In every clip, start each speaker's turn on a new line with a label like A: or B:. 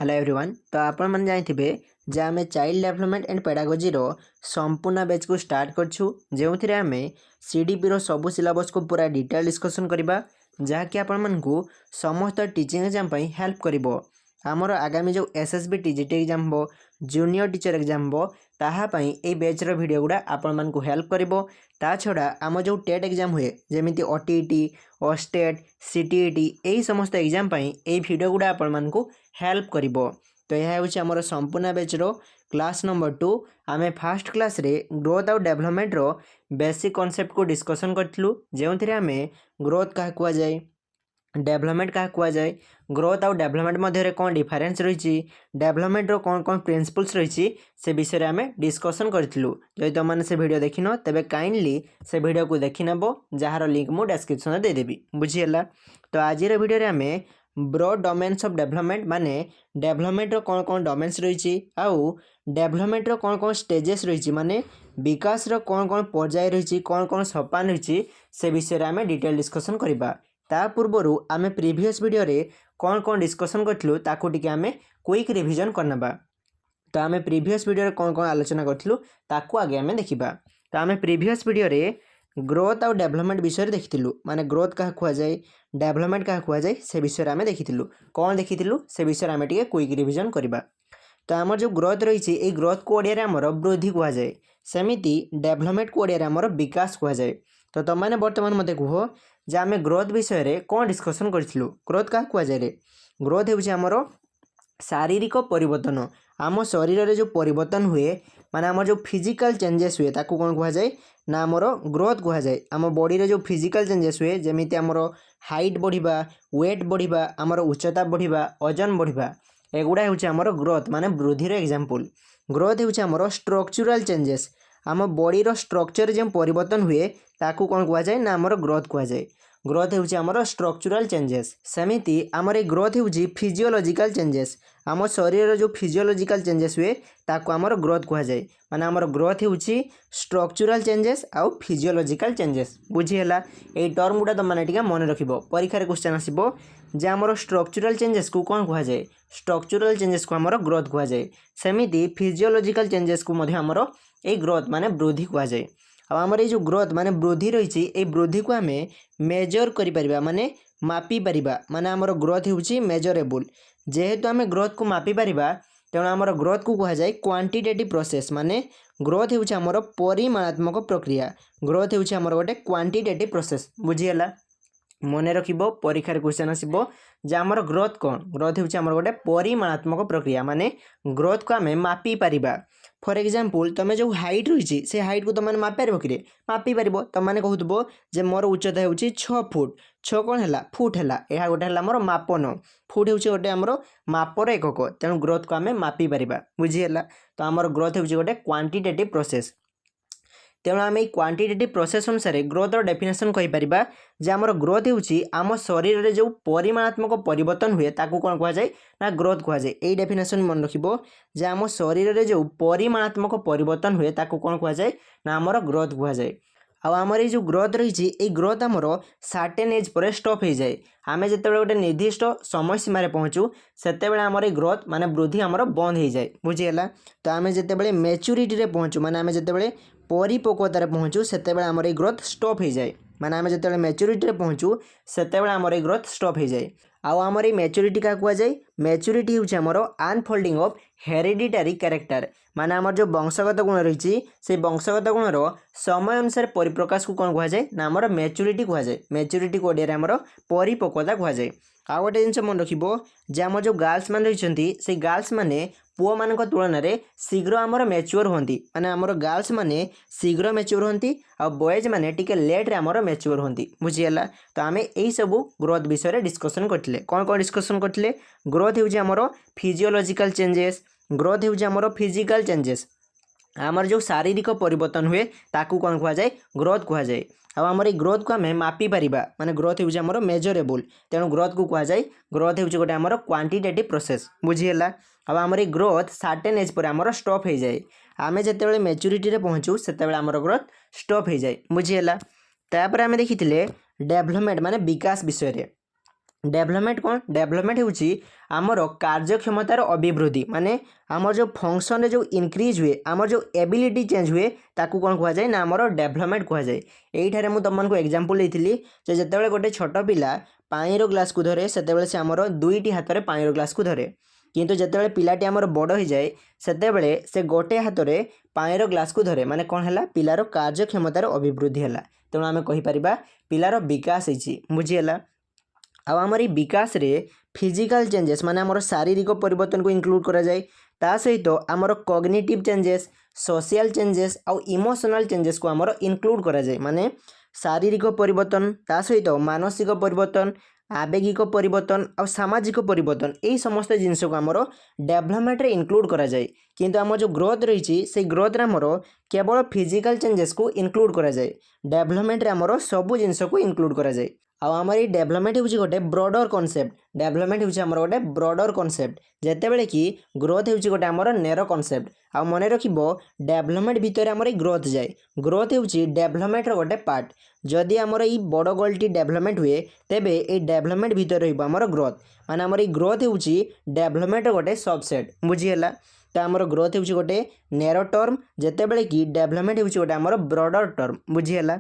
A: Hello everyone. तो आपण मैंने जानते जे आम चाइल्ड डेवलपमेंट एंड पेडागोजी संपूर्ण बैच को स्टार्ट करछु जो आम सीडीपी रो सबु सिलेबस को पूरा डिटेल डिस्कशन करबा जहाँकि आपण मानकु समस्त टीचिंग एग्जाम पई हेल्प करिवो। आमर आगामी जो एसएसबी टीजीटी एग्जाम हो जूनियर टीचर एग्जाम हो ताहा पई ए बैच रो वीडियो गुडा आपण मानकु हेल्प करिवो। ता छड़ा आम जो टेट एग्जाम हुए जेमिति ओटीईटी ओस्टेट सीटीईटी एही समस्त एग्जाम पई ए वीडियो गुडा आपण मानकु हेल्प करिवो। तो यह हूँ आमर संपूर्ण बैच रो क्लास नंबर 2 आमे फर्स्ट क्लास रे ग्रोथ और डेवलपमेंट रो बेसिक कॉन्सेप्ट को डिस्कशन करथिलु जो आमे ग्रोथ क्या कुआ जाए डेवलपमेंट क्या कुआ जाए ग्रोथ और डेवलपमेंट मध्य कौन डिफरेन्स रही डेवलपमेंट रो कौन कौन प्रिंसिपल्स रही से विषय में आमे डिस्कशन करथिलु। जदि तुमने से वीडियो देखिन तेबे काइंडली से वीडियो को देखि नेबो जार लिंक मु डिस्क्रिप्शन दे देबी बुझीला। तो आज वीडियो रे आमे ब्रॉड डोमेन्स ऑफ डेवलपमेंट माने डेवलपमेंट रो कौन कौन डोमेन्स रही आउ डेवलपमेंट रो कौन कौन स्टेजेस रही माने विकास रो कौन कौन पर्याय रही कौन कौन सोपान रही से विषय में आमे डिटेल डिस्कशन करबा। ता पूर्वरु आमे प्रीवियस वीडियो रे कौन कौन डिस्कशन करथिलु ताकू टिके आमे क्विक रिवीजन करनबा। तो आमे प्रीवियस वीडियो रे कौन कौन आलोचना करथिलु ताकू आगे आमे देखिबा। तो आमे प्रीवियस वीडियो रे ग्रोथ और डेवलपमेंट विषय देखिथिलु माने ग्रोथ क्या कुआ जाए डेवलपमेंट क्या कुआ जाए से विषय आमे देखिथिलु कौन देखिथिलु से विषय आमे टिके क्विक रिवीजन करबा। तो आमर जो ग्रोथ रही ए ग्रोथ को ओडिया रे आमर वृद्धि कुआ जाए सेमिति डेवलपमेंट को ओडिया रे आमर विकास कुआ जाए। तो तुमने वर्तमान मते कहो जे आमे ग्रोथ विषय रे कौन डिस्कशन करथिलु ग्रोथ क्या कुआ जाए रे ग्रोथ हेउछि आमर शारीरिक परिवर्तन आम शरीर रे जो परिवर्तन हुए माने आम जो फिजिकल चेंजेस हुए ताकू कौन कुआ जाए ना आमर ग्रोथ कुआ जाए। आम बॉडी रे जो फिजिकल चेंजेस हुए जेमिति आमर हाइट बढ़िबा वेट बढ़िबा आमर उच्चता बढ़िबा वजन बढ़िबा एगुड़ा हेउछि आमर ग्रोथ माने वृद्धि रो एग्जांपल। ग्रोथ हेउछि आमर स्ट्रक्चरल चेंजेस आम बॉडी रो स्ट्रक्चर जो परिवर्तन हुए ताकू कौन कुआ जाए ना आमर ग्रोथ कुआ जाए। ग्रोथ हेउछि आमर स्ट्रक्चरल चेंजेस सेमिति आमर ए ग्रोथ हेउछि फिजियोलॉजिकल चेंजेस आम शरीर जो फिजियोलॉजिकल चेंजेस हुए ताकू आमर ग्रोथ कुआ जाए माने आमर ग्रोथ हेउछि स्ट्रक्चरल चेंजेस आउ फिजियोलॉजिकल चेंजेस बुझीला। ए टर्म गुडा तुम माने टिके मन रखिबो परीक्षा रे क्वेश्चन आसीबो जे आमर स्ट्रक्चरल चेंजेस को कौन कुआ जाए स्ट्रक्चरल चेंजेस को आमर ग्रोथ कुआ जाए सेमिति फिजियोलॉजिकल चेंजेस को मध्य आमर ए ग्रोथ माने वृद्धि कुआ जाए। अब आमर ये जो ग्रोथ माने वृद्धि रही ए वृद्धि को आमे मेजर करि परिबा माने मापी परिबा माने आमर ग्रोथ हेउछि मेजरेबल जेहेतु आमे ग्रोथ को मापी परिबा तेणु आमर ग्रोथ को कहा जाए क्वांटिटेटिव प्रोसेस माने ग्रोथ हेउछि आमर परिमाणात्मक प्रक्रिया ग्रोथ हेउछि आमर गोटे क्वांटिटेटिव प्रोसेस बुझीला। मन रखिबो परीक्षा रे क्वेश्चन आसीबो जे आमर ग्रोथ कौन ग्रोथ हेउछि आमर गोटे परिमाणात्मक प्रक्रिया माने ग्रोथ को आमे मापी परिबा। फॉर एग्जांपल तमे जो हाइट रही से हाइट को तुम मापी पार कि मापी पार तुमने कहूब जे मोर उच्चता होउछि 6 फुट 6 कौन है फुट है यह गोटे है मोर मापन फुट होउछि गोटे आमर मापर एकक तेणु ग्रोथ को आम मापी पार बुझीला। तो आमर ग्रोथ होउछि गोटे क्वांटिटेटिव प्रोसेस तेणु आम क्वांटिटेटिव प्रोसेस अनुसार ग्रोथ डेफिनेशन कहीपर जे आमर ग्रोथ होउछि आम शरीर रे जो परिमाणात्मक परिवर्तन हुए ताकू कौन कुआ जाए ना ग्रोथ कुआ जाए। एई डेफिनेशन मन रखिबो जे आम शरीर रे जो परिमाणात्मक परिवर्तन हुए ताकू कौन कुआ जाए ना आमर ग्रोथ कुआ जाए। आमर ये जो ग्रोथ रही ग्रोथ आमर सर्टेन एज पर स्टॉप हो जाए आम जिते गोटे निर्दिष्ट समय सीमार पहुँचू से आमर ग्रोथ माने वृद्धि आमर बंद हो जाए बुझीगला। तो आम जिते मैच्योरिटी रे पहुँचू माने आम जिते परिपक्वतार पहुँचू से आमर ग्रोथ स्टॉप हो जाए माने आम जिते मैच्योरिटी रे पहुँचू से आमर ग्रोथ स्टॉप हो जाए। आमर मैच्योरिटी क्या कुआ जाए मैच्योरिटी होउछि आमर अनफोल्डिंग ऑफ हेरिडिटरी कैरेक्टर माने आमर जो वंशगत गुण रही से वंशगत गुणर समय अनुसार परिप्रकाश को कौन कुआ जाए ना आमर मैच्योरिटी कुआ जाए। मैच्योरिटी को ओडिया रे आमर परिपक्वता कुआ जाए। आ गोटे जिनस मन रखिबो जे आमर जो गर्ल्स मान रही से गर्ल्स माने पुओ मान तुलन में शीघ्र आमर मैच्योर होती माने आमर गर्ल्स माने शीघ्र मैच्योर होती आ बॉयज माने टिके लेट रे आमर मैच्योर होती बुझीगला। तो आम यही सब ग्रोथ विषय डिस्कशन करथिले कौन कौन डिस्कशन करथिले ग्रोथ हेउछि आमर फिजियोलॉजिकल चेंजेस ग्रोथ हेउछि आमर फिजिकल चेंजेस आमर जो शारीरिक परिवर्तन हुए ताकू कौन कुआ जाए ग्रोथ कुआ जाए। अब आमर ये ग्रोथ को आम मापी पारिबा माने ग्रोथ हेउछि आमर मेजरेबल तेणु ग्रोथ को कुआ जाए ग्रोथ हेउछि गोटे आमर क्वांटिटेटिव प्रोसेस बुझीगला। अब आमर ये ग्रोथ सर्टेन एज पर आमर स्टॉप हो जाए आम जिते मैच्योरिटी रे पहुँचू से आमर ग्रोथ स्टॉप हो जाए बुझीगला। तापर आम देखिथिले डेवलपमेंट माने विकास विषय रे डेभलपमेंट कौन डेभलपमेंट होउची आमर कार्यक्षमतार अभिवृद्धि माने आमर जो फंक्शन जो इनक्रीज हुए आमर जो एबिलिटी चेंज हुए ताकू कौन कह जाए ना आमर डेभलपमेंट कह जाए। एठारे मु तुमको एग्जांपल देइथिली जे जेतेबेले गोटे छोट पिला पानीर ग्लास को धरे सेतेबेले से आमर दुईटी हाथ में पानीर ग्लास को धरे किंतु जेतेबेले पिलाटी आमर बड़ हो जाए सेतेबेले से गोटे हाथ में पानीर ग्लास को धरे माने कौन है पिलार कार्यक्षमतार अभिवृद्धि है तेणु आम कहीपर पिलार विकास होती बुझीगला। आउ आमर ये विकास रे फिजिकल चेंजेस माने आमर शारीरिक परिवर्तन को इंक्लूड करा जाए ता सहित आमर कॉग्निटिव चेंजेस सोशल चेंजेस आउ इमोशनल चेंजेस को आमर इंक्लूड करा जाए माने शारीरिक परिवर्तन ता सहित मानसिक परिवर्तन आवेगिक परिवर्तन और सामाजिक परिवर्तन यही समस्त जिनस को आमर डेभलपमेंट रे इंक्लूड करा जाए किंतु आम जो ग्रोथ रही से ग्रोथ रे आमर केवल फिजिकल चेंजेस को इंक्लूड करा जाए डेभलपमेंट रे आमर सबू जिनस को इंक्लूड करा जाए। आमर ये डेभलपमेंट होची गोटे ब्रॉडर कॉन्सेप्ट डेभलपमेंट होची आमर गोटे ब्रॉडर कॉन्सेप्ट जेतेबेले कि ग्रोथ होची गोटे आमर नैरो कॉन्सेप्ट आ मन रखिबो डेभलपमेंट भितर आमर ग्रोथ जाए ग्रोथ होची डेभलपमेंट रो गोटे पार्ट जदि आमर ई बड़ गोलटी डेभलपमेंट हुए तेबे ए डेभलपमेंट भितर रहिबो आमर ग्रोथ माने आमर ई ग्रोथ होची डेभलपमेंट रो गोटे सबसेट बुझीगला। तो आमर ग्रोथ होची गोटे नैरो टर्म जेतेबेले कि डेभलपमेंट होची गोटे आमर ब्रॉडर टर्म बुझीगला।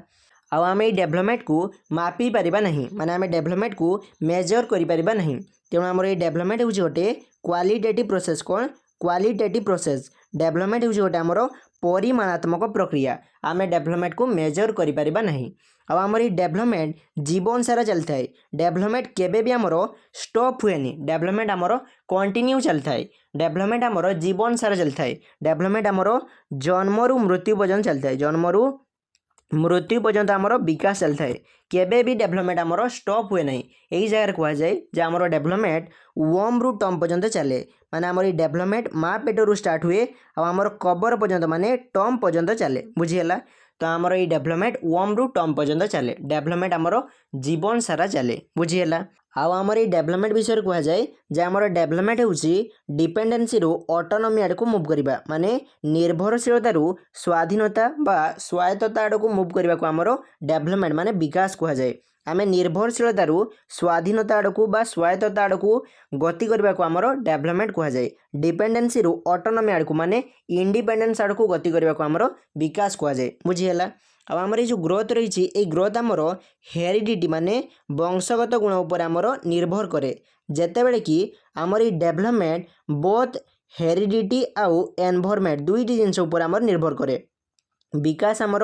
A: आउ आम डेभलपमेंट को मापी पारिबा नहीं माने आम डेभलपमेंट को मेजर करि पारिबा नहीं तेणु आमर ये डेभलपमेंट होची गोटे क्वालिटेटिव प्रोसेस कौन क्वालिटेटिव प्रोसेस डेभलपमेंट होची गोटे आमर परिमाणात्मक प्रक्रिया आम डेभलपमेंट को मेजर करि पारिबा नहीं। आउ आमर ये डेभलपमेंट जीवन सारा चलता है डेभलपमेंट केबे भी आमर स्टॉप हुए नहीं डेभलपमेंट आमर कंटिन्यू चलता है डेभलपमेंट आमर जीवन सारा चलता है डेभलपमेंट आमर जन्मरू मृत्यु पर्यंत चलता है जन्मरू मृत्यु पर्यंत आमर विकास चलता है केबे भी डेभलपमेंट आमर स्टॉप हुए नहीं यही जगह कह जाए जे आमर डेभलपमेंट वोम रु टम पर्यंत चले माने आमर डेभलपमेंट माँ पेटरू स्टार्ट हुए और आमर कबर पर्यंत माने टम पर्यंत चले बुझीगला। तो आमर ये डेभलपमेंट वोम रु टम पर्यंत चले डेभलपमेंट आमर जीवन सारा चले बुझीगला। आउ आमर ये डेभलपमेंट विषय कह जाए जे आमर डेभलपमेंट होची डिपेंडेंसी रु ऑटोनॉमी आड़ को मूव करबा माने निर्भरशीलता रु स्वाधीनता बा स्वायत्तता आड़ को मूव करबा को आमर डेभलपमेंट माने विकास कह जाए आम निर्भरशीलता रु स्वाधीनता आड़ को बा स्वायत्तता आड़ को गति करबा को आमर डेभलपमेंट कह जाए डिपेंडेंसी रु ऑटोनॉमी आड़ को माने इंडिपेंडेंस आड़ को गति करबा को आमर विकास कह जाए बुझीगला। अब आमर ये जो ग्रोथ रही है ग्रोथ आमर हेरिडिटी माने वंशगत गुण उपर आमर निर्भर करे जेतेबेले कि आमर ये डेभलपमेंट बोथ हेरिडिटी आउ एनवायरनमेंट दुईटी जिनस उपर आमर निर्भर करे विकास आमर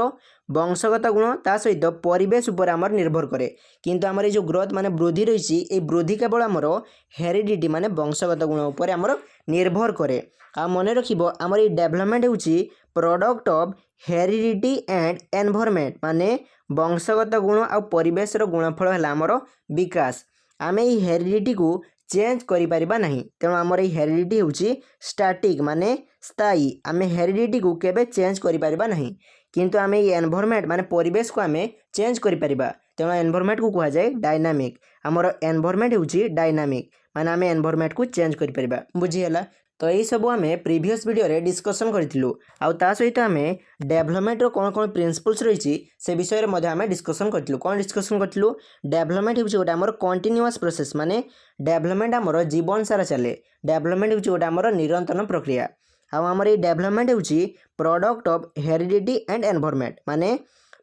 A: वंशगत गुण ता सहित परिवेश उपर आमर निर्भर करे किंतु आमर ये जो ग्रोथ माने वृद्धि रही वृद्धि केवल आमर हेरिडिटी माने वंशगत गुण उपर आमर निर्भर करे। आ मन रखिबो आमर ये डेभलपमेंट होची product of heredity and environment माने वंशगत गुण आ परिवेश गुणफल है आमर विकास आम ये हेरिडिटी को चेंज करि परिबा नहीं तेणु आमर ये हेरिडिटी होची स्टैटिक माने स्थायी आम हेरिडिटी को केबे चेंज करि परिबा नहीं किंतु आम ये एनवायरनमेंट माने परिवेश को आम चेंज करि परिबा तेणु एनवायरनमेंट को कह जाए डायनामिक आमर एनवायरनमेंट होची डायनामिक माने आम एनवायरनमेंट को चेंज करि परिबा बुझीगला। तो यही सब आम प्रीवियस वीडियो रे डिस्कशन करूँ आउ ता सहित आम डेभलपमेंट कौन कौन प्रिंसिपल्स रही से विषय में आम डिस्कशन करूँ कौन डिस्कशन करूँ डेभलपमेंट होची गोटे आमर कंटिन्यूअस प्रोसेस माने डेभलपमेंट आमर जीवन सारा चले डेभलपमेंट होची गोटे आमर निरंतर प्रक्रिया आमर ये डेभलपमेंट होची product of heredity and environment माने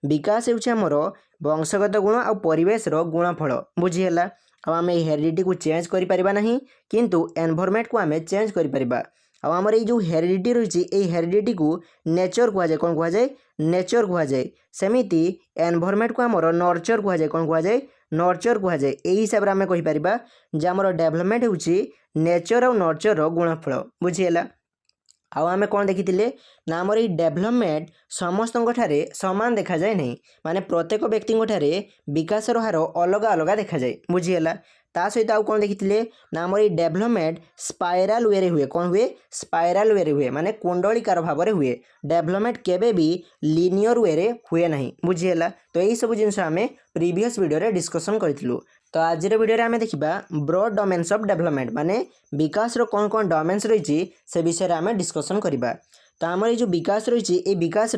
A: विकास होची आमर वंशगत गुण आ परिवेश गुणफल बुझीगला। अब आम हेरिडिटी को चेंज करि परिबा नहीं किंतु एनवायरनमेंट को आम चेंज करि परिबा। अब आमर ये जो हेरिडिटी रही हेरिडिटी को नेचर कह जाए कौन कह जाए नेचर कह जाए सेमिति एनवायरनमेंट को आमर नर्चर कह जाए कौन कह जाए नर्चर कह जाए यही हिसाब से आम कहीपर जे आमर डेभलपमेंट होची नेचर और नर्चर गुणफल बुझीगला। आउ आम कौन देखी ना आमर ये डेभलपमेंट समस्त सामान देखा जाए नहीं माने प्रत्येक व्यक्ति विकास हार अलग अलग देखा जाए बुझीगला। ता सहित आउ कौन देखी ना आमर ये डेभलपमेंट स्पाइराल वे रे हुए कौन हुए स्पाइराल वे रे हुए माने कुंडलिकार भाव में हुए डेभलपमेंट केबे भी लिनियर वे रे हुए नहीं बुझीगला। तो यही सब जिनस आम प्रीवियस वीडियो रे डिस्कशन करूँ। तो आज वीडियो आम देखा ब्रॉड डोमेन्स ऑफ डेभलपमेंट माने विकास कौन कौन डोमेन्स रही से विषय में आम डिस्कशन करवा। तो आमर ये जो विकास रही है विकास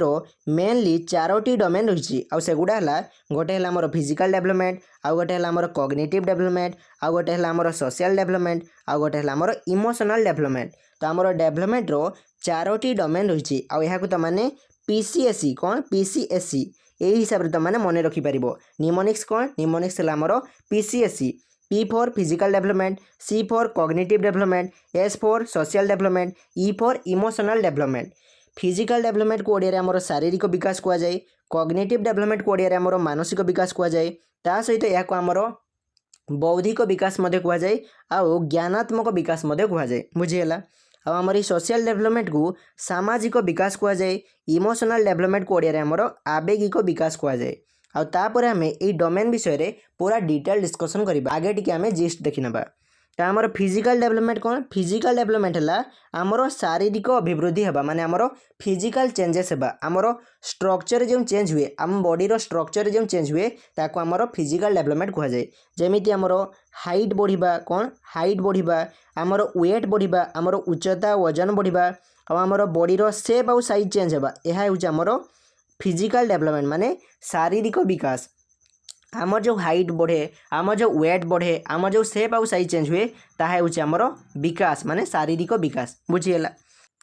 A: मेनली 4टी डोमेन रही सेगुड़ा है गोटे है आमर फिजिकल डेवलपमेंट आउ गोटे है आमर कॉग्निटिव डेवलपमेंट आउ गोटे है आमर सोशल डेवलपमेंट आउ गोटे है आमर इमोशनल डेवलपमेंट। तो आमर डेवलपमेंट 4टी डोमेन रही तो मैंने पीसीएसई कौन पीसीएसई यही हिसाब से तुमने मन रखिपर। निमोनिक्स कौन निमोनिक्स है आमर पीसीएसई। P for physical development, C for cognitive development, S for social development, E for emotional development. Physical development को ओडिया आमर शारीरिक विकास कहुए, कॉग्निटिव डेवलपमेंट को ओडिया आमर मानसिक विकास कहुए, ता सहित यह आमर बौद्धिक विकास कहुए आउ ज्ञानात्मक विकास कहुए बुझीगला। आमर ये सोशल डेवलपमेंट को सामाजिक विकास कहुए, इमोशनल डेवलपमेंट को ओडिया आमर आवेगिक विकास कहुए। आउे आम ये डोमेन विषय पूरा डिटेल डिस्कसन करवा आगे टी आम जिस्ट देखी ना। तो आमर फिजिकल डेवलपमेंट कौन फिजिकल डेवलपमेंट है आमर शारीरिक अभिवृद्धि है माने आमर फिजिकल चेंजेस है आमर स्ट्रक्चर जो चेंज हुए आम बॉडी स्ट्रक्चर जो चेंज हुए ताको आमर फिजिकल डेवलपमेंट कहुए। जमीती आमर हाइट बढ़िबा कौन हाइट बढ़िबा आमर वेट बढ़िबा आमर उच्चता वजन बढ़िबा आमर बॉडी शेप आउ साइज चेंज है यह हूँ आमर फिजिकल डेवलपमेंट माने शारीरिक विकास। आमर जो हाइट बढ़े आमर जो वेट बढ़े आमर जो शेप आउ साइज चेंज हुए ताहा हूँ आमर विकास माने शारीरिक विकास बुझीगला।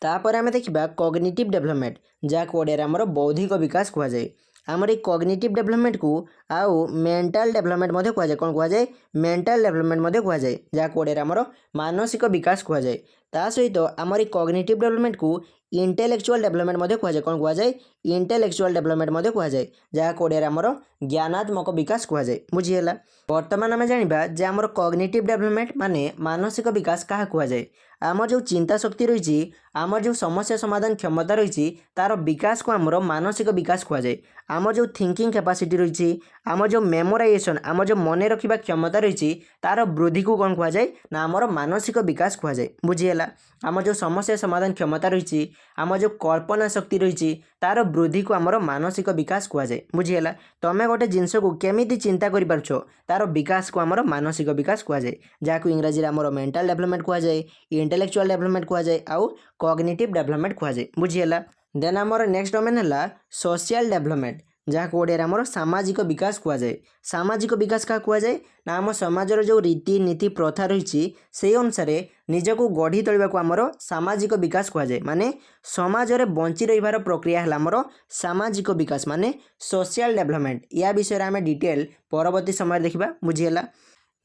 A: तापर आम देखा कॉग्निटिव डेवलपमेंट जहाँ ओडिया आमर बौद्धिक विकास कहुए। आमर ये कॉग्निटिव डेवलपमेंट को आउ मेंटल डेवलपमेंट कहुए कौन कहुए मेंटल डेवलपमेंट कहुए जहाँ ओडिया आमर मानसिक विकास कहुए। ता सहित आमर ये कॉग्निटिव डेवलपमेंट को इंटेलेक्चुअल डेवलपमेंट कहुए कौन कहुए इंटेलेक्चुअल डेवलपमेंट कहुए जहाँ ओडिया आमर ज्ञानात्मक विकास कहुए बुझीगला। बर्तमान आम जाना जे आमर कॉग्निटिव डेवलपमेंट माने मानसिक विकास क्या कहुए आमर जो चिंता शक्ति रही आमर जो समस्या समाधान क्षमता रही तार विकास को आमर मानसिक विकास कहुए। आमर जो थिंकिंग कैपेसिटी रही आमर जो मेमोराइजेशन आमर जो मन रखा क्षमता रही तार वृद्धि को कौन कहुए ना आमर मानसिक विकास कहुए बुझीगला। आमर जो समस्या समाधान क्षमता रही आमर जो कल्पना शक्ति रही तार वृद्धि को आमर मानसिक विकास कहुए बुझीगला। तुम गोटे जिनस को केमिति चिंता कर पार्छ तार विकास को आमर मानसिक विकास कहुए जहाँ इंग्राजी आमर मेंटल डेवलपमेंट कहुए इंटेलेक्चुअल डेवलपमेंट कहुए आउ कॉग्निटिव डेवलपमेंट कहुए बुझीगला। देन आमर नेक्स्ट डोमेन है सोशल डेवलपमेंट जहाँ ओडिया आमर सामाजिक विकास कहुए। सामाजिक विकास क्या कहुए ना आम समाजर जो रीति नीति प्रथा रही से अनुसार निजको गढ़ी तोड़ा को आमर सामाजिक विकास कहुए माने समाज में बंची रही प्रक्रिया है आमर सामाजिक विकास माने सोशल डेवलपमेंट। या विषय आम डिटेल परवर्ती समय देखा बुझीगला।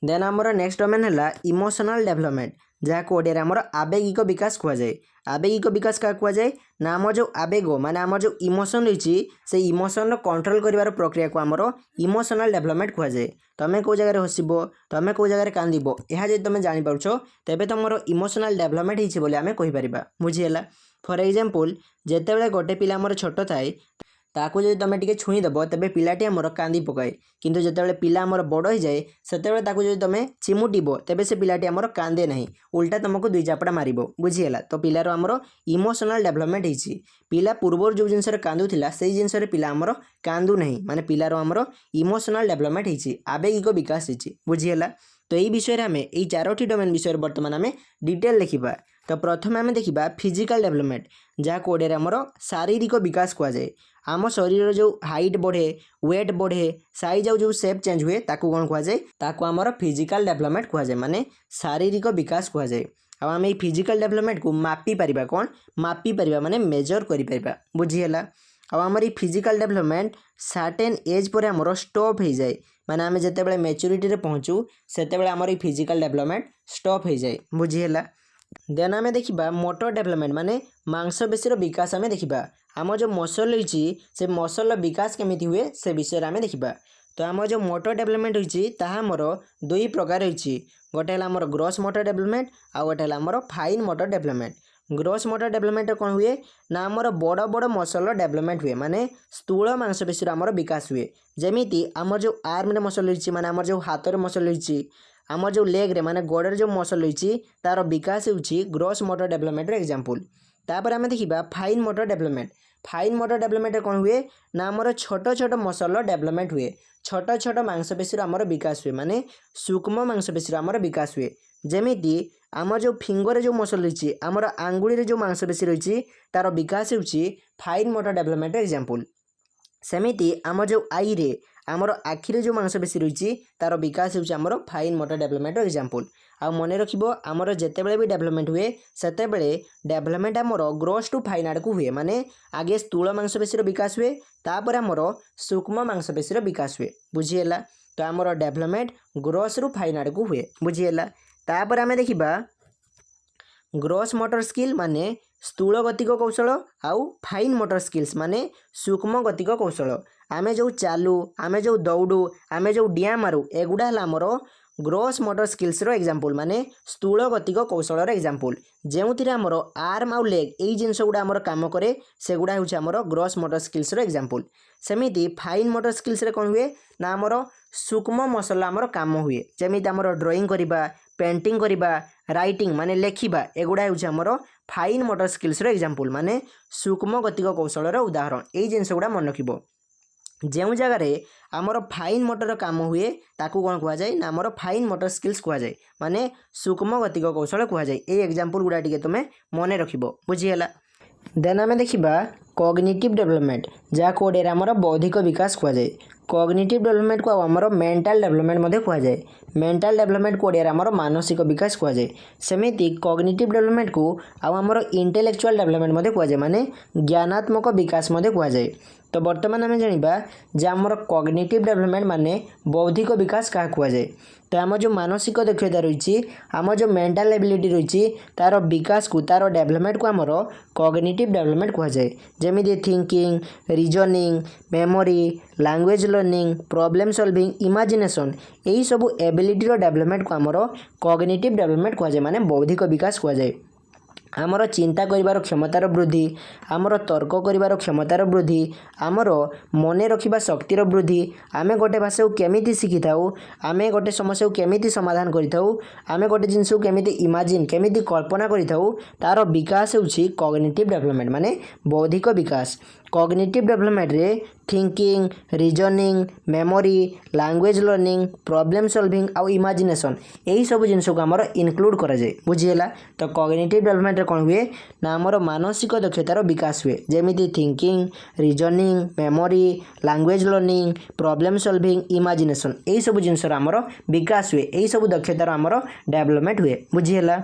A: देन आमर नेक्स्ट डोमेन है इमोशनल डेवलपमेंट जहाँ ओडिया आमर आवेगिक विकास कहुए। आवेगिक विकास क्या कहुए ना आम जो आवेग माने आम जो इमोशन रही से इमोशन कंट्रोल कर प्रक्रिया को आमर इमोशनल डेवलपमेंट कहुए। तुम कौ जगह हसब तुम कौ जगह कांदब यह जो तुम जापार तेज तुम इमोशनल डेवलपमेंट होती आम कहीपर बुझीगला। फॉर एग्जांपल जिते गोटे पिला आमर छोट थाए ताकू जो तुम टे छुईदेव तेज पिलाटी आमर कांदी पकाए किंतु जिते पिला आमर बड़ हो जाए से जो तुम चिमुटिब तेज से पिलाटी आमर कांदे ना उल्टा तुमको दुई चापड़ा मार बुझीगला। तो पिलार आमर इमोशनल डेवलपमेंट होती पिला पूर्व जो जिनस कांदुला से जिनस पिला आमर कांदू ना माने पिलार आमर इमोशनल डेवलपमेंट होती आवेगिक विकास होती बुझीगला। तो यही विषय आम यही 4टी डोमेन विषय बर्तमान आम डिटेल देखा। तो प्रथम आम देखा फिजिकल डेवलपमेंट जहाँ ओडिया आमर शारीरिक विकास कहुए। आम शरीर जो हाइट बढ़े वेट बढ़े साइज आउ जो शेप चेंज हुए ताकू कौन कहुए ताकू आमर फिजिकल डेवलपमेंट कहुए माने शारीरिक विकास कहुए। आम ये फिजिकल डेवलपमेंट को मापी पारिबा कौन मापी पारिबा माने मेजर करि पारिबा बुझीगला। आमर ये physical development certain as per आमर स्टॉप हो जाए माने आम जिते मैच्योरिटी पहुँचू से आमर ये फिजिकल डेवलपमेंट स्टॉप हो जाए बुझीगला। देन आम देखा मोटर डेवलपमेंट माने मांसपेशी विकास आम देखा आम जो मसल रही से मसल विकास केमिति हुए से विषय आम देखा। तो आम जो मोटर डेवलपमेंट रही आमर दुई प्रकार रही गोटे है आमर ग्रॉस मोटर डेवलपमेंट आउ गोटे है आमर fine motor development. Gross motor development कौन हुए ना आमर बड़ बड़ मसल डेवलपमेंट हुए माने स्थूल मांसपेशी आमर विकास हुए जमीती आमर जो आर्म रे मसल रही माने आमर जो हाथ रे मसल रही आमर जो लेग रे माने गोड़े जो मसल रही तार विकास होची ग्रॉस मोटर डेवलपमेंट एग्जांपल। तापर आम देखा fine motor development. Fine motor development कौन हुए ना आमर छोट छोट मसल डेवलपमेंट हुए छोट छोट मांसपेशी आमर विकास हुए माने सूक्ष्म मांसपेशी आमर विकास हुए जेमिति आम जो फिंगर जो मसल रही आमर आंगुड़ी जो मांसपेशी रही तार विकास होची फाइन मोटर डेवलपमेंट एग्जांपल। सेमिति आम जो आई रे आमर आखिरे जो मांसपेशी रही तार विकास होची आमर फाइन मोटर डेवलपमेंट एग्जांपल। आ मन रखिबो आमर जेतेबेले भी डेवलपमेंट हुए सेतेबेले डेवलपमेंट आमर ग्रोस टू फाइन आड़ को हुए माने आगे स्थूल मांसपेशी विकास हुए तापर आमर सूक्ष्म मांसपेशी विकास हुए बुझीगला। तो आमर डेवलपमेंट ग्रोस रु फाइन आड़ को हुए बुझीगला। तापर आमे देखिबा ग्रोस मोटर स्किल माने स्थूल गतिक कौशल आउ फाइन मोटर स्किल्स माने सूक्ष्म गतिक कौशल। आमे जो चालू आमे जो दौड़ू आमे जो डिया मारू एगुड़ा है आमर ग्रोस मोटर स्किल्स रो एग्जांपल माने स्थूल गतिक कौशल एग्जांपल जो आमर आर्म आउ लेग यही जिनस गुड़ा आमर काम करे से गुड़ा हूँ आमर ग्रोस मोटर स्किल्स रो एग्जांपल। सेमिति फाइन मोटर स्किल्स रे कौन हुए ना आमर सूक्ष्म मसल आमर काम हुए जमी आमर ड्राइंग करवा पेंटिंग करवा राइटिंग माने लेखिबा एगुड़ा हूँ आमर फाइन मोटर स्किल्स रो एग्जांपल माने सूक्ष्म गतिक कौशल उदाहरण यही जिनस गुड़ा मन रखिबो। जो जगार आमर फाइन मोटर काम हुए ताकू कौन कह जाए ना आमर फाइन मोटर स्किल्स कह जाए माने सूक्ष्म गतिक कौशल कह जाए। ये एग्जांपल गुड़ा टिके तुम मन रखिबो बुझीगला। देन आमे देखिबा कॉग्निटिव डेवलपमेंट जहाँ कोडे आमर बौद्धिक विकास कह जाए। कॉग्निटिव डेवलपमेंट को आमर मेंटल डेवलपमेंट मध्य कह जाए। मेंटल डेवलपमेंट कोडे आमर मानसिक विकास कह जाए। सेमिति कॉग्निटिव डेवलपमेंट को आमर इंटेलेक्चुअल डेवलपमेंट मध्य कह जाए माने ज्ञानात्मक विकास मध्य कह जाए। तो बर्तमान आम जाना जे आमर कॉग्निटिव डेवलपमेंट माने बौद्धिक विकास क्या कह जाए। तो आम जो मानसिक दक्षता रही आम जो मेंटल एबिलिटी रही तार विकास को तार डेवलपमेंट को आमर कॉग्निटिव डेवलपमेंट कह जाए। जमी thinking reasoning memory language learning problem solving imagination यही सब एबिलिटी डेवलपमेंट को आमर कॉग्निटिव डेवलपमेंट कह जाए माने बौद्धिक विकास कह जाए। आमर चिंता करिबार क्षमतार वृद्धि आमर तर्क करिबार क्षमतार वृद्धि आमर मन रखिबा शक्तिर वृद्धि आमे गोटे भाषा को केमिति शिखि थाउ आमे गोटे समस्या को केमिति समाधान करिथाउ आमे गोटे जिनिस को केमिति इमेजिन केमिति कल्पना करिथाउ तार विकास होछि कॉग्निटिव डेवलपमेंट माने बौद्धिक विकास। कॉग्निटिव डेवलपमेंट रे thinking reasoning memory language learning problem solving आउ इमेजिनेशन यही सब जिनिस को आमर इनक्लूड करा जाए बुझीगला। तो कॉग्निटिव डेवलपमेंट रे कौन हुए ना आमर मानसिक दक्षतार विकास हुए जमी thinking reasoning memory language learning problem solving imagination यही सब जिनिस आमर विकास हुए यही सब दक्षतार आमर डेवलपमेंट हुए बुझीगला।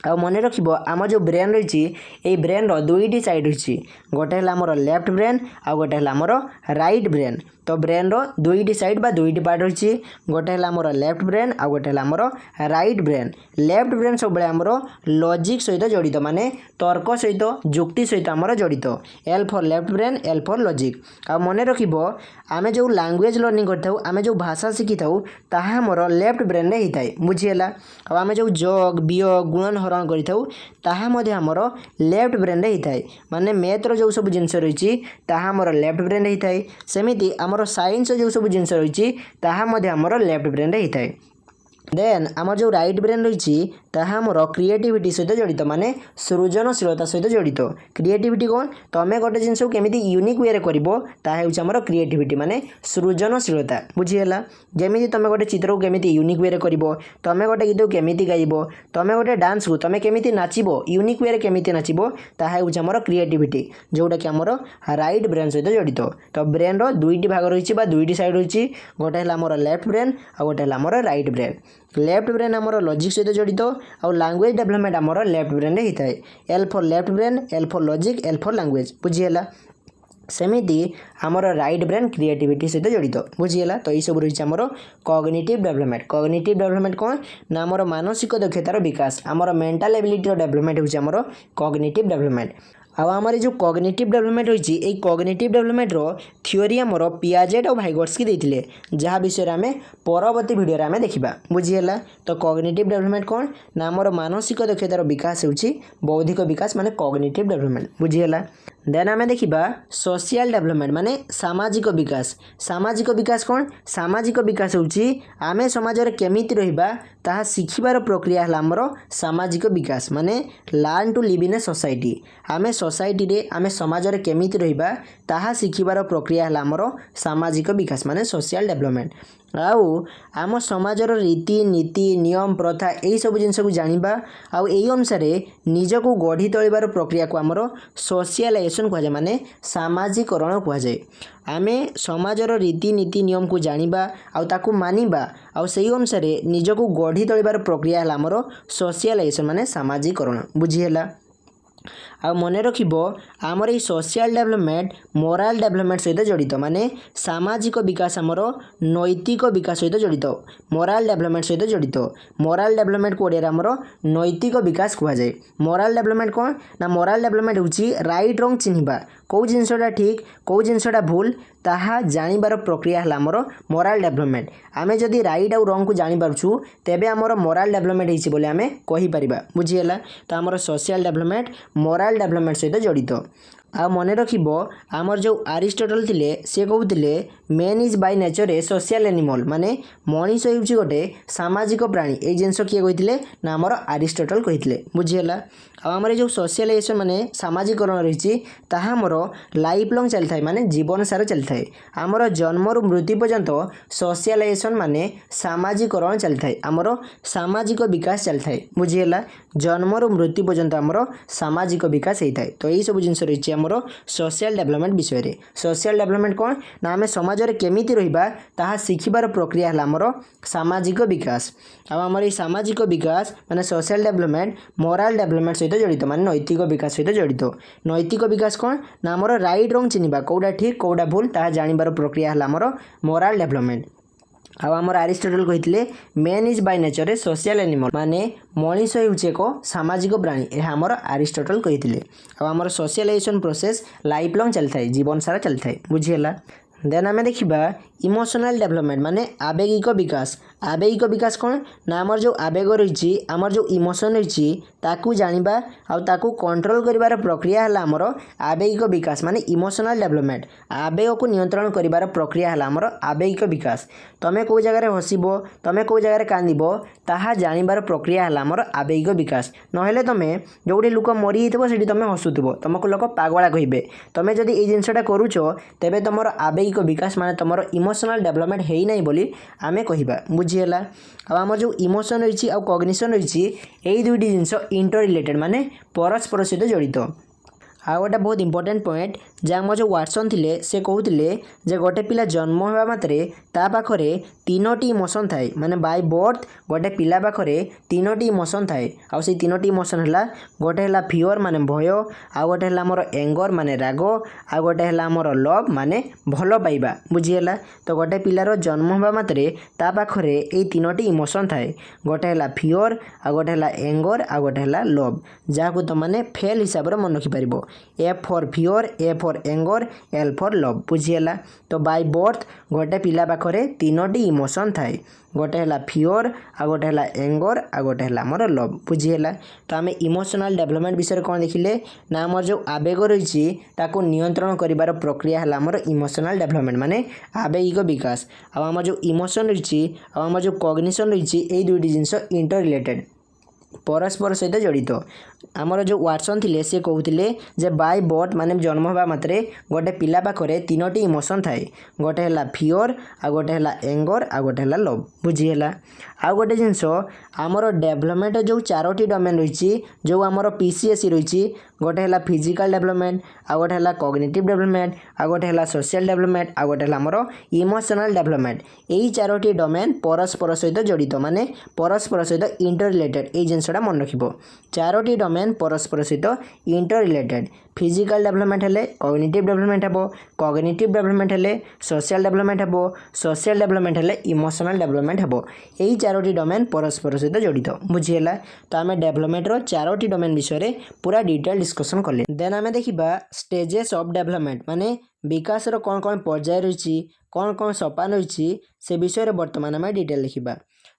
A: आ मन रखिबो आम जो ब्रेन रही ये ब्रेन रो दुईटी साइड रही गोटे है आमर लेफ्ट ब्रेन आ गोटे है आमर राइट ब्रेन। तो ब्रेन रो दुईटी साइड बा दुईटी पार्ट रही गोटे है आमर लेफ्ट ब्रेन आ गोटे है आमर राइट ब्रेन। लेफ्ट ब्रेन सब बेले आमर लॉजिक सहित जड़ित माने तर्क सहित जुक्ति सहित आमर जड़ित L for left brain L for logic. आ मन रखिबो आमे जो लैंग्वेज लर्निंग करथाउ आमे जो भाषा शिखि थाउ ताहा हमर लेफ्ट ब्रेन रे हिताय बुझीगला। आ आमे जो जोग वियोग गुणन हरण करिथाउ ताहा मध्ये हमर लेफ्ट ब्रेन रे हिताय माने मैथ रो जो सब जिंस रही ताहा हमर लेफ्ट ब्रेन रे हिताय। सेमिति हमर साइंस जो सब जिंस रही ताहा मध्ये हमर लेफ्ट ब्रेन रे हिताय। देन आम जो राइट ब्रेन रही ताहा हमर क्रिएटिविटी सहित जड़ित माने सृजनशीलता सहित जड़ित। क्रिएटिविटी कौन तमें गोटे जिनस केमिति यूनिक वे करिवो ताहा होउछ हमर क्रिएटिविटी माने सृजनशीलता बुझीगला। जेमिति तमें गोटे चित्र को केमिति यूनिक वे करिवो तमें गोटे गीत को केमिति गाइबो तमें गोटे डांस को तमें केमिति नाचिबो यूनिक वे केमिति नाचिबो ताहा होउछ हमर क्रिएटिविटी जोटा कि हमर राइट ब्रेन सहित जड़ित। तो ब्रेन रो दुईटी भाग रही बा दुईटी साइड रही गोटे है हमर लेफ्ट ब्रेन आ गोटे है हमर राइट ब्रेन। लेफ्ट ब्रेन आमर लॉजिक सहित जड़ित और लैंग्वेज डेवलपमेंट आमर लेफ्ट ब्रेन रे हिताय L for left brain L for logic L for language बुझीगला। सेमिति आमर राइट ब्रेन क्रिएटिविटी सहित जड़ित बुझीगला। तो यही सब रही आमर कॉग्निटिव डेवलपमेंट। कॉग्निटिव डेवलपमेंट कौन ना आमर मानसिक दक्षतार विकास आमर मेंटल एबिलिटी डेवलपमेंट होउछ आमर कॉग्निटिव डेवलपमेंट। आमर जो कॉग्निटिव डेवलपमेंट रही है कॉग्निटिव डेवलपमेंट रो थ्योरी आमर पियाजेट और भाइगोट्स्की देथिले जहाँ विषय आम परवर्ती भिडियो आम देखा बुझीगला। तो कॉग्निटिव डेवलपमेंट कौन ना आमर मानसिक दक्षतार विकास होउछि बौद्धिक विकास माने कॉग्निटिव डेवलपमेंट बुझीगला। देन आम देखा सोशल डेवलपमेंट माने सामाजिक विकास। सामाजिक विकास कौन सामाजिक विकास होउछि आमे समाज रे केमिति रहिबा ताहा शिखिबार प्रक्रिया है आमर सामाजिक विकास माने learn to live in a society. आमे सोसाइटी रे आमे समाज रे केमिति रहिबा ताहा शिखिबार प्रक्रिया है आमर सामाजिक विकास माने सोशल डेवलपमेंट। आउ आम समाजर रीति नीति नियम प्रथा यही सब जिनस को जानिबा आउ एई अनुसार निजको गढ़ी तोलिबार प्रक्रिया को आमर सोशियलाइजेशन कहुए माने सामाजिकरण कहुए। आमे समाजर रीति नीति नियम को जानिबा आउ ताकू मानिबा आउ सेही अनुसार निजको गढ़ी तोलिबार प्रक्रिया हला आमर सोशियलाइजेशन माने सामाजिकरण बुझीहेला। आ मन रखिबो आमर ये सोशल डेवलपमेंट मोराल डेवलपमेंट सहित जड़ित माने सामाजिक विकास आमर नैतिक विकास सहित जड़ित मोराल डेवलपमेंट सहित जड़ित मोराल डेवलपमेंट को ओडिया आमर नैतिक विकास कहुए जाए। मोराल डेवलपमेंट कौन ना मोराल डेवलपमेंट होची राइट रंग चिन्हिबा कौ जिनसटा ठीक कौ जिनसटा भूल ताहा जानिबार प्रक्रिया हला आमर मोराल डेवलपमेंट। आमे जदि राइट आउ रंग को जानि पारछु तेबे आमर मोराल डेवलपमेंट हिची बोले आमे कहि परिबा बुझिएला। तो आमर सोशल डेवलपमेंट मोराल डेवलपमेंट सहित जड़ित। आ मन रखिबो आमर जो अरिस्टोटल थिले से कहउथिले man is by nature a social animal माने मनीष हेउची गोटे सामाजिक प्राणी ए जिनस किए कहिथिले ना आमर अरिस्टोटल कहिथिले बुझिएला। आ आमर जो सोशलाइजेशन माने सामाजिकरण रहिछि ताहा आमर लाइफ लॉन्ग चलि थाए माने जीवन सारा चलि थाए। आमर जन्म रु मृत्यु पर्यंत सोशलाइजेशन माने सामाजिकरण चलि थाए आमर सामाजिक विकास चलि थाए बुझिएला। जन्म रु मृत्यु पर्यंत आमर सामाजिक विकास हेइ थाए। तो एई सब जिनस रहिछि आमर सोशल डेवलपमेंट विषय रे। सोशल डेवलपमेंट कौन ना आमे समाज रे केमिति रहिबा ताहा सिखिबार प्रक्रिया हला आमर सामाजिक विकास। आ आमर ए सामाजिक विकास माने सोशल डेवलपमेंट मोराल डेवलपमेंट सहित जड़ित माने नैतिक विकास सहित जड़ित। नैतिक विकास कौन ना आमर राइट रंग चिन्हिबा कौटा ठीक कौटा भूल ताहा जानिबार प्रक्रिया हला आमर मोराल डेवलपमेंट। आउ आमर अरिस्टोटल कहिथिले man is by nature a social animal माने मनीष हेउछि एक सामाजिक प्राणी एहा आमर अरिस्टोटल कहिथिले। आउ आमर सोशलाइजेशन प्रोसेस लाइफ लॉन्ग चलि थाए जीवन सारा चलि थाए बुझिएला। देन आमे देखिबा इमोशनल डेवलपमेंट माने आवेगिक विकास। आवेगिक विकास कौन ना आमर जो आवेग रहिछि आमर जो इमोशन रहिछि ताकू जानिबा आउ ताकू कंट्रोल करिवार प्रक्रिया हला आमर आवेगिक विकास माने इमोशनल डेवलपमेंट। आवेग को नियंत्रण करिवार प्रक्रिया हला आमर आवेगिक विकास। तमे को जगह रे हसिबो तमे को जगह रे कांदिबो ताहा जानिबार प्रक्रिया हला आमर आवेगिक विकास। नहेले तमे जोडी लोक मरि हितबो सेठी तमे हसुतबो तमको लोक पागळा कहिबे। तमे जदि ए जिंसटा करूछो तेबे तमर आवेगिक विकास माने तमर इमोशनल डेवलपमेंट हेइ नै बोली आमे कहिबा बुझिएला। अब आमर जो इमोशन रहिछि आ कॉग्निशन रहिछि एई दुइटी जिंस इंटर रिलेटेड माने परस्पर सहित जड़ित। आ गोटे बहुत इंपोर्टेंट पॉइंट जे आम जो वाटसन थिले से कहूतिले जे गोटे पिला जन्म होगा मात्रे ता पाखरे तीनोटी इमोशन थाए माने बाय बर्थ गोटे पिला पाखरे तीनोटी इमोशन थाए। आ से तीनोटी इमोशन हला गोटे हला फियर माने भय आ गोटे हला हमर एंगर माने राग आ गोटे हला हमर लव माने भलो पाइबा बुझिएला। तो गोटे पिलार जन्म होगा मात्रे ता पाखरे ए तीनोटी इमोशन थाए गोटे हला फियर आ गोटे हला एंगर आ गोटे हला लव जाको तो माने फेल हिसाब रे मन रखि परिबो। A for fear A for anger L for love बुझिएला। तो बाय बर्थ गोटे पिला पाखरे तीनोटी इमोशन थाए गोटे हला फियर आ गोटे हला एंगर आ गोटे हला हमर लव बुझिएला। तो आमे इमोशनल डेवलपमेंट विषय कोन देखिले ना हमर जो आवेग रहिछि ताको नियंत्रण करिवार प्रक्रिया हला हमर इमोशनल डेवलपमेंट माने आवेगिक विकास। आ हमर जो इमोशन रहिछि आ हमर जो कॉग्निशन रहिछि एई दुइटी जिंस इंटर रिलेटेड परस्पर सहित जड़ित। आमर जो वाटसन थिले से कहूतिले जे बाय बर्थ माने जन्म होगा मात्रे गोटे पिला पाखरे तीनोटी इमोशन थाए गोटे हला फियर आ गोटे हला एंगर आ गोटे हला लव बुझिएला। आ गोटे जिंस आमर डेवलपमेंट जो चारोटी डोमेन रहिछि जो आमर पीसीएससी रहिछि गोटे हला फिजिकल डेवलपमेंट आ गोटे हला कॉग्निटिव डेवलपमेंट आ गोटे हला सोशल डेवलपमेंट आ गोटे हला हमर इमोशनल डेवलपमेंट। एई चारोटी डोमेन परस्पर सहित जड़ित माने परस्पर सहित इंटर रिलेटेड एई जिंसटा मन रखिबो। चारोटी डोमेन परस्पर सहित इंटर रिलेटेड फिजिकल डेवलपमेंट हेले कॉग्निटिव डेवलपमेंट हेबो कॉग्निटिव डेवलपमेंट हेले सोशल डेवलपमेंट हेबो सोशल डेवलपमेंट हेले इमोशनल डेवलपमेंट हेबो। एई चारोटी डोमेन परस्पर सहित जड़ित बुझिएला। तो आमे डेवलपमेंट रो चारोटी डोमेन विषय रे पूरा डिटेल डिस्कशन करले। देन आमे देखिबा स्टेजेस ऑफ डेवलपमेंट माने विकास रो कोन कोन पर्याय रहिछि कोन कोन सोपान रहिछि से विषय रे वर्तमान आमे डिटेल देखिबा।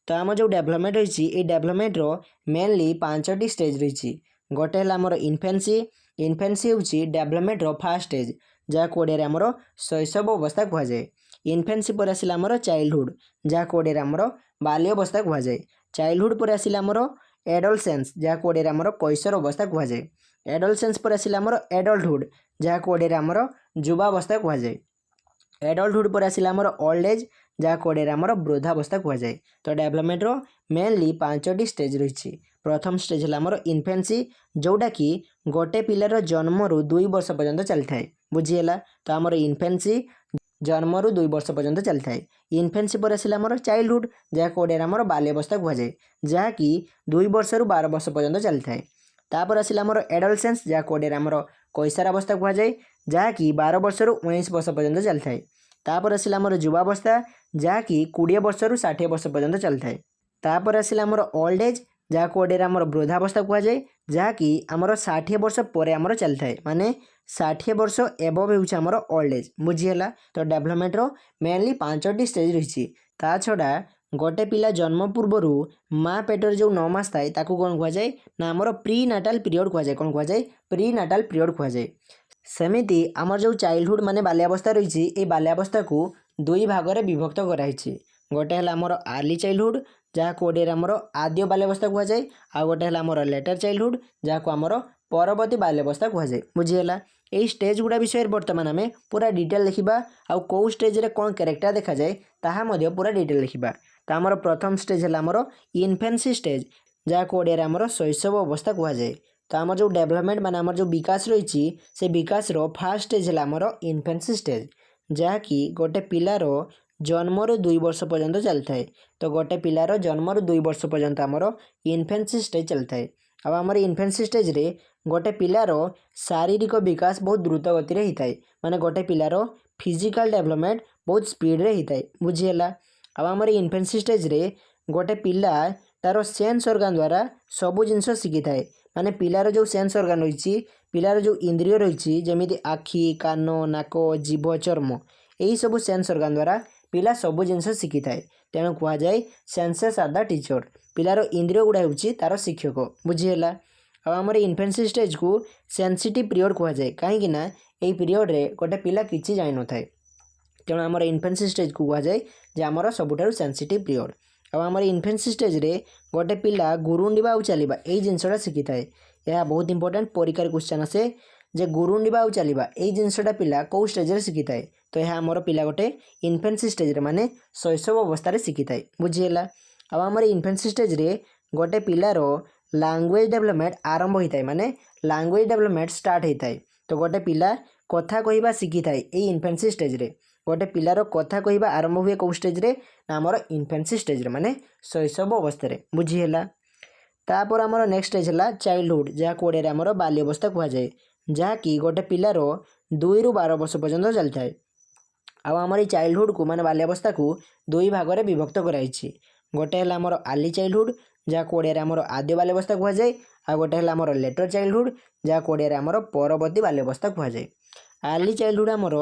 A: तो आम जो डेवलपमेंट रहिछि ए डेवलपमेंट रो मेनली पांचटी स्टेज रहिछि। गोटे हला हमर इन्फेंसी इन्फेंसी होछि डेवलपमेंट रो फर्स्ट स्टेज जा कोडे रे हमर शैशव अवस्था कहा जाय। इन्फेंसी पर आसिला हमर चाइल्डहुड जा कोडे रे हमर बाल्य अवस्था कहा जाय। चाइल्डहुड पर आसिला हमर एडोलसेंस जा कोडे रे हमर कैशोर अवस्था कहा जाय। एडोलसेंस पर आसिला हमर एडल्टहुड जा कोडे रे हमर युवा अवस्था कहा जाय। एडल्टहुड पर आसिला हमर ओल्ड एज जहाँ ओडिया आमर वृद्धावस्था कहुए। तो डेभलपमेंट रो मेनली 5टी स्टेज रही। प्रथम स्टेज है आमर इनफेन्सी, जोटा कि गोटे पिलार जन्म रु 2 वर्ष पर्यंत चली था। बुझीगला। तो आमर इनफेन्सी जन्म रु 2 वर्ष पर्यंत चली था। इनफेन्सी पर आसिला आमर चाइल्डहुड, जहाँ ओडिया आमर बाल्यावस्था कहुए, जहाँकि 2 वर्ष रु 12 वर्ष पर्यंत चली था। तापर आसिला आमर एडोलसेंस, जहाँ ओडिया आमर कैसार अवस्था कहुए, जहाँकि 12 वर्ष रु 19 वर्ष पर्यंत चली था। तापर आसिला आमर युवावस्था, जहाँकि 20 वर्ष रु 60 वर्ष पर्यंत चली था। तापर आसिला आमर ओल्ड एज, जहाँ ओडिया आमर वृद्धावस्था कहुए, जहाँकि आमर 60 वर्ष पर आमर चली था। माने 60 वर्ष एबव होउछ आमर ओल्ड एज। बुझीगला। तो डेभलपमेंट रो मेनली 5टी स्टेज रही। ता छड़ा गोटे पिला जन्म पूर्वर माँ पेटर जो 9 मास थाए ताकू कौन कहुए ना आमर प्री नाटाल पीरियड कहुए। कौन कहुए? प्री नाटाल पीरियड कहुए। सेमिति आमर जो चाइल्डहुड माने बाल्यावस्था रही, ये बाल्यावस्था को 2 भाग में विभक्त कराई। गोटे है आमर आर्ली चाइल्डहुड, जहाँ ओडिया आमर आद्य बाल्यावस्था कहुए, आ गोटे है आमर लेटर चाइल्डहुड, जहाँ आमर परवर्ती बाल्यावस्था कहुए। बुझीगला। यही स्टेज गुड़ा विषय बर्तमान आम पूरा डिटेल देखा, आउ कौ स्टेज रे कौन कैरेक्टर देखा जाए ताहा मध्य पूरा डिटेल देखा। तो आमर प्रथम स्टेज है आमर इनफेन्सी स्टेज, जहाँ ओडिया आमर शैशव अवस्था कहुए। तो आमर जो डेभलपमेंट माने आमर जो विकास रही, से विकास रो फास्ट स्टेज है आमर इनफेन्सी स्टेज, जहाँकि गोटे पिलार जन्म रु 2 वर्ष पर्यंत चली था। तो गोटे पिलार जन्म रु 2 वर्ष पर्यंत आमर इनफेन्सी स्टेज चली था। अब आमर इनफेन्सी स्टेज रे गोटे पिलार शारीरिक विकास बहुत द्रुत गति में होता है। माने गोटे पिलार फिजिकल डेभलपमेंट बहुत स्पीड रे होता है। बुझीगला। अब आमर इनफेन्सी स्टेज रे गोटे पिला तार सेन्स ऑर्गन द्वारा सबू जिनस शिखी थाए। माने पिलार जो सेन्स ऑर्गन रही, पिलार जो इंद्रिय रही, जमीती आखि, कान, नाक, जीभ, चर्म, यही सब सेन्स ऑर्गन द्वारा पिला सबू जिनस शिखी थाए। तेणु कहुए सेन्सेस आर द टीचर। पिलार इंद्रिय गुड़ा हूँ तार शिक्षक। बुझीगला। अब आमर इनफेन्सी स्टेज को सेंसिटिव पीरियड कहुए, कहीं यही पीरियड रे गोटे पिला किसी जान न थाए। तेणु आमर इनफेन्सी स्टेज को कहुए आमर सबुठारु सेंसिटिव पीरियड। अब आमर इनफेन्सी स्टेज रे गोटे पिला गुरुंडिबा आउ चलिबा एई जिनसटा शिखी थाए। यह बहुत इंपोर्टेंट परीक्षा क्वेश्चन आसे जे गुरुंडिबा आउ चलिबा एई जिनसटा पिला कौ स्टेज रे शिखी थाए। तो यह आमर पिला गोटे इनफेन्सी स्टेज रे माने शैशव अवस्था रे शिखी थाए। बुझीगला। अब आमर इनफेन्सी स्टेज रे गोटे पिलार लैंग्वेज डेभलपमेंट आरंभ होता है। माने लैंग्वेज डेभलपमेंट स्टार्ट होता है। तो गोटे पिला कथा कहवा शिखी थाए एई इनफेन्सी स्टेज रे। गोटे पिलार कथा कहवा आरंभ हुए कौ स्टेज रे ना आमर इनफेन्सी स्टेज रे माने शैशव अवस्था रे। बुझीगला। तापर आमर नेक्स्ट स्टेज है चाइल्डहुड, जहाँ ओडिया आमर बाल्यावस्था कहुए, जहाँ कि गोटे पिलार 2 रु 12 वर्ष पर्यंत चली था। अब आमर चाइल्डहुड को माने बाल्यावस्था को 2 भाग में विभक्त कराई। गोटे है आमर आर्ली चाइल्डहुड, जहाँ ओडिया आमर आद्य बाल्यावस्था कहुए, आ गोटे है आमर लेटर चाइल्डहुड, जहाँ ओडिया आमर परवर्ती बाल्यावस्था कहुए। आर्ली चाइल्डहुड आमर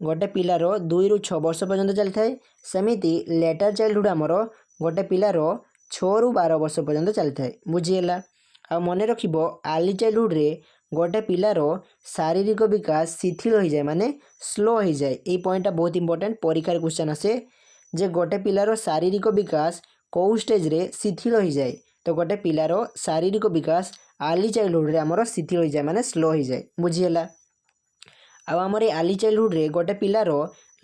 A: गोटे पिलार 2 रु 6 वर्ष पर्यंत चली था। सेमिति लेटर चाइल्डहुड आमर गोटे पिलार 6 रु 12 वर्ष पर्यंत चली था। बुझीगला। आ मन रखिब आर्ली चाइल्डहुड रे गोटे पिलार शारीरिक विकास शिथिल हो जाए, माने स्लो हो जाए। ये पॉइंटा बहुत इंपोर्टेंट परीक्षा क्वेश्चन आसे जे गोटे पिलार शारीरिक विकास कौ स्टेज रे शिथिल हो जाए। तो गोटे पिलार शारीरिक विकास आर्ली चाइल्डहुड रे आमर शिथिल हो जाए, माने स्लो हो जाए। बुझीगला। अब आमर आर्ली चाइल्डहुड रे गोटे पिलार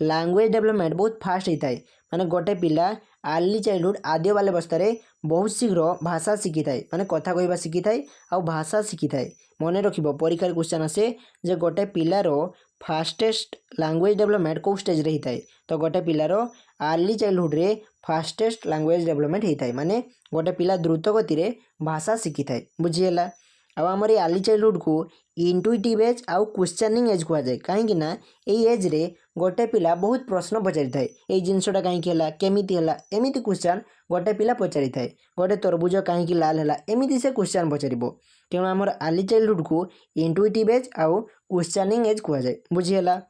A: लैंग्वेज डेभलपमेंट बहुत फास्ट होता है। माने गोटे पिला आर्ली चाइल्डहुड आद्य बाल्यावस्था रे बहुत शीघ्र भाषा शिखी थाए, माने कथा कहवा शिखी थाए आउ भाषा शिखी थाए। मन रखिब परीक्षा क्वेश्चन आसे जे गोटे पिलार फास्टेस्ट लैंग्वेज डेभलपमेंट कौ स्टेज रे होता है। तो गोटे पिलार आर्ली चाइल्डहुड रे फास्टेस्ट लैंग्वेज डेभलपमेंट होता है, माने गोटे पिला द्रुत गति रे भाषा शिखी थाए। बुझीगला। अब आमर आर्ली चाइल्डहुड को इंटुइटिव एज आउ क्वेश्चनिंग एज कहुए, कहीं यही एज रे गोटे पिला बहुत प्रश्न पचारि थाए। ये जिनसटा कहीं केमिति हला एमिति क्वेश्चन गोटे पिला पचारि थाए। गोटे तरबुज कहीं लाल हला एमिति से क्वेश्चन पचारिबो। तेणु आमर आर्ली चाइल्डहुड को इंटुइटिव एज आउ क्वेश्चनिंग एज कहुए। बुझीगला।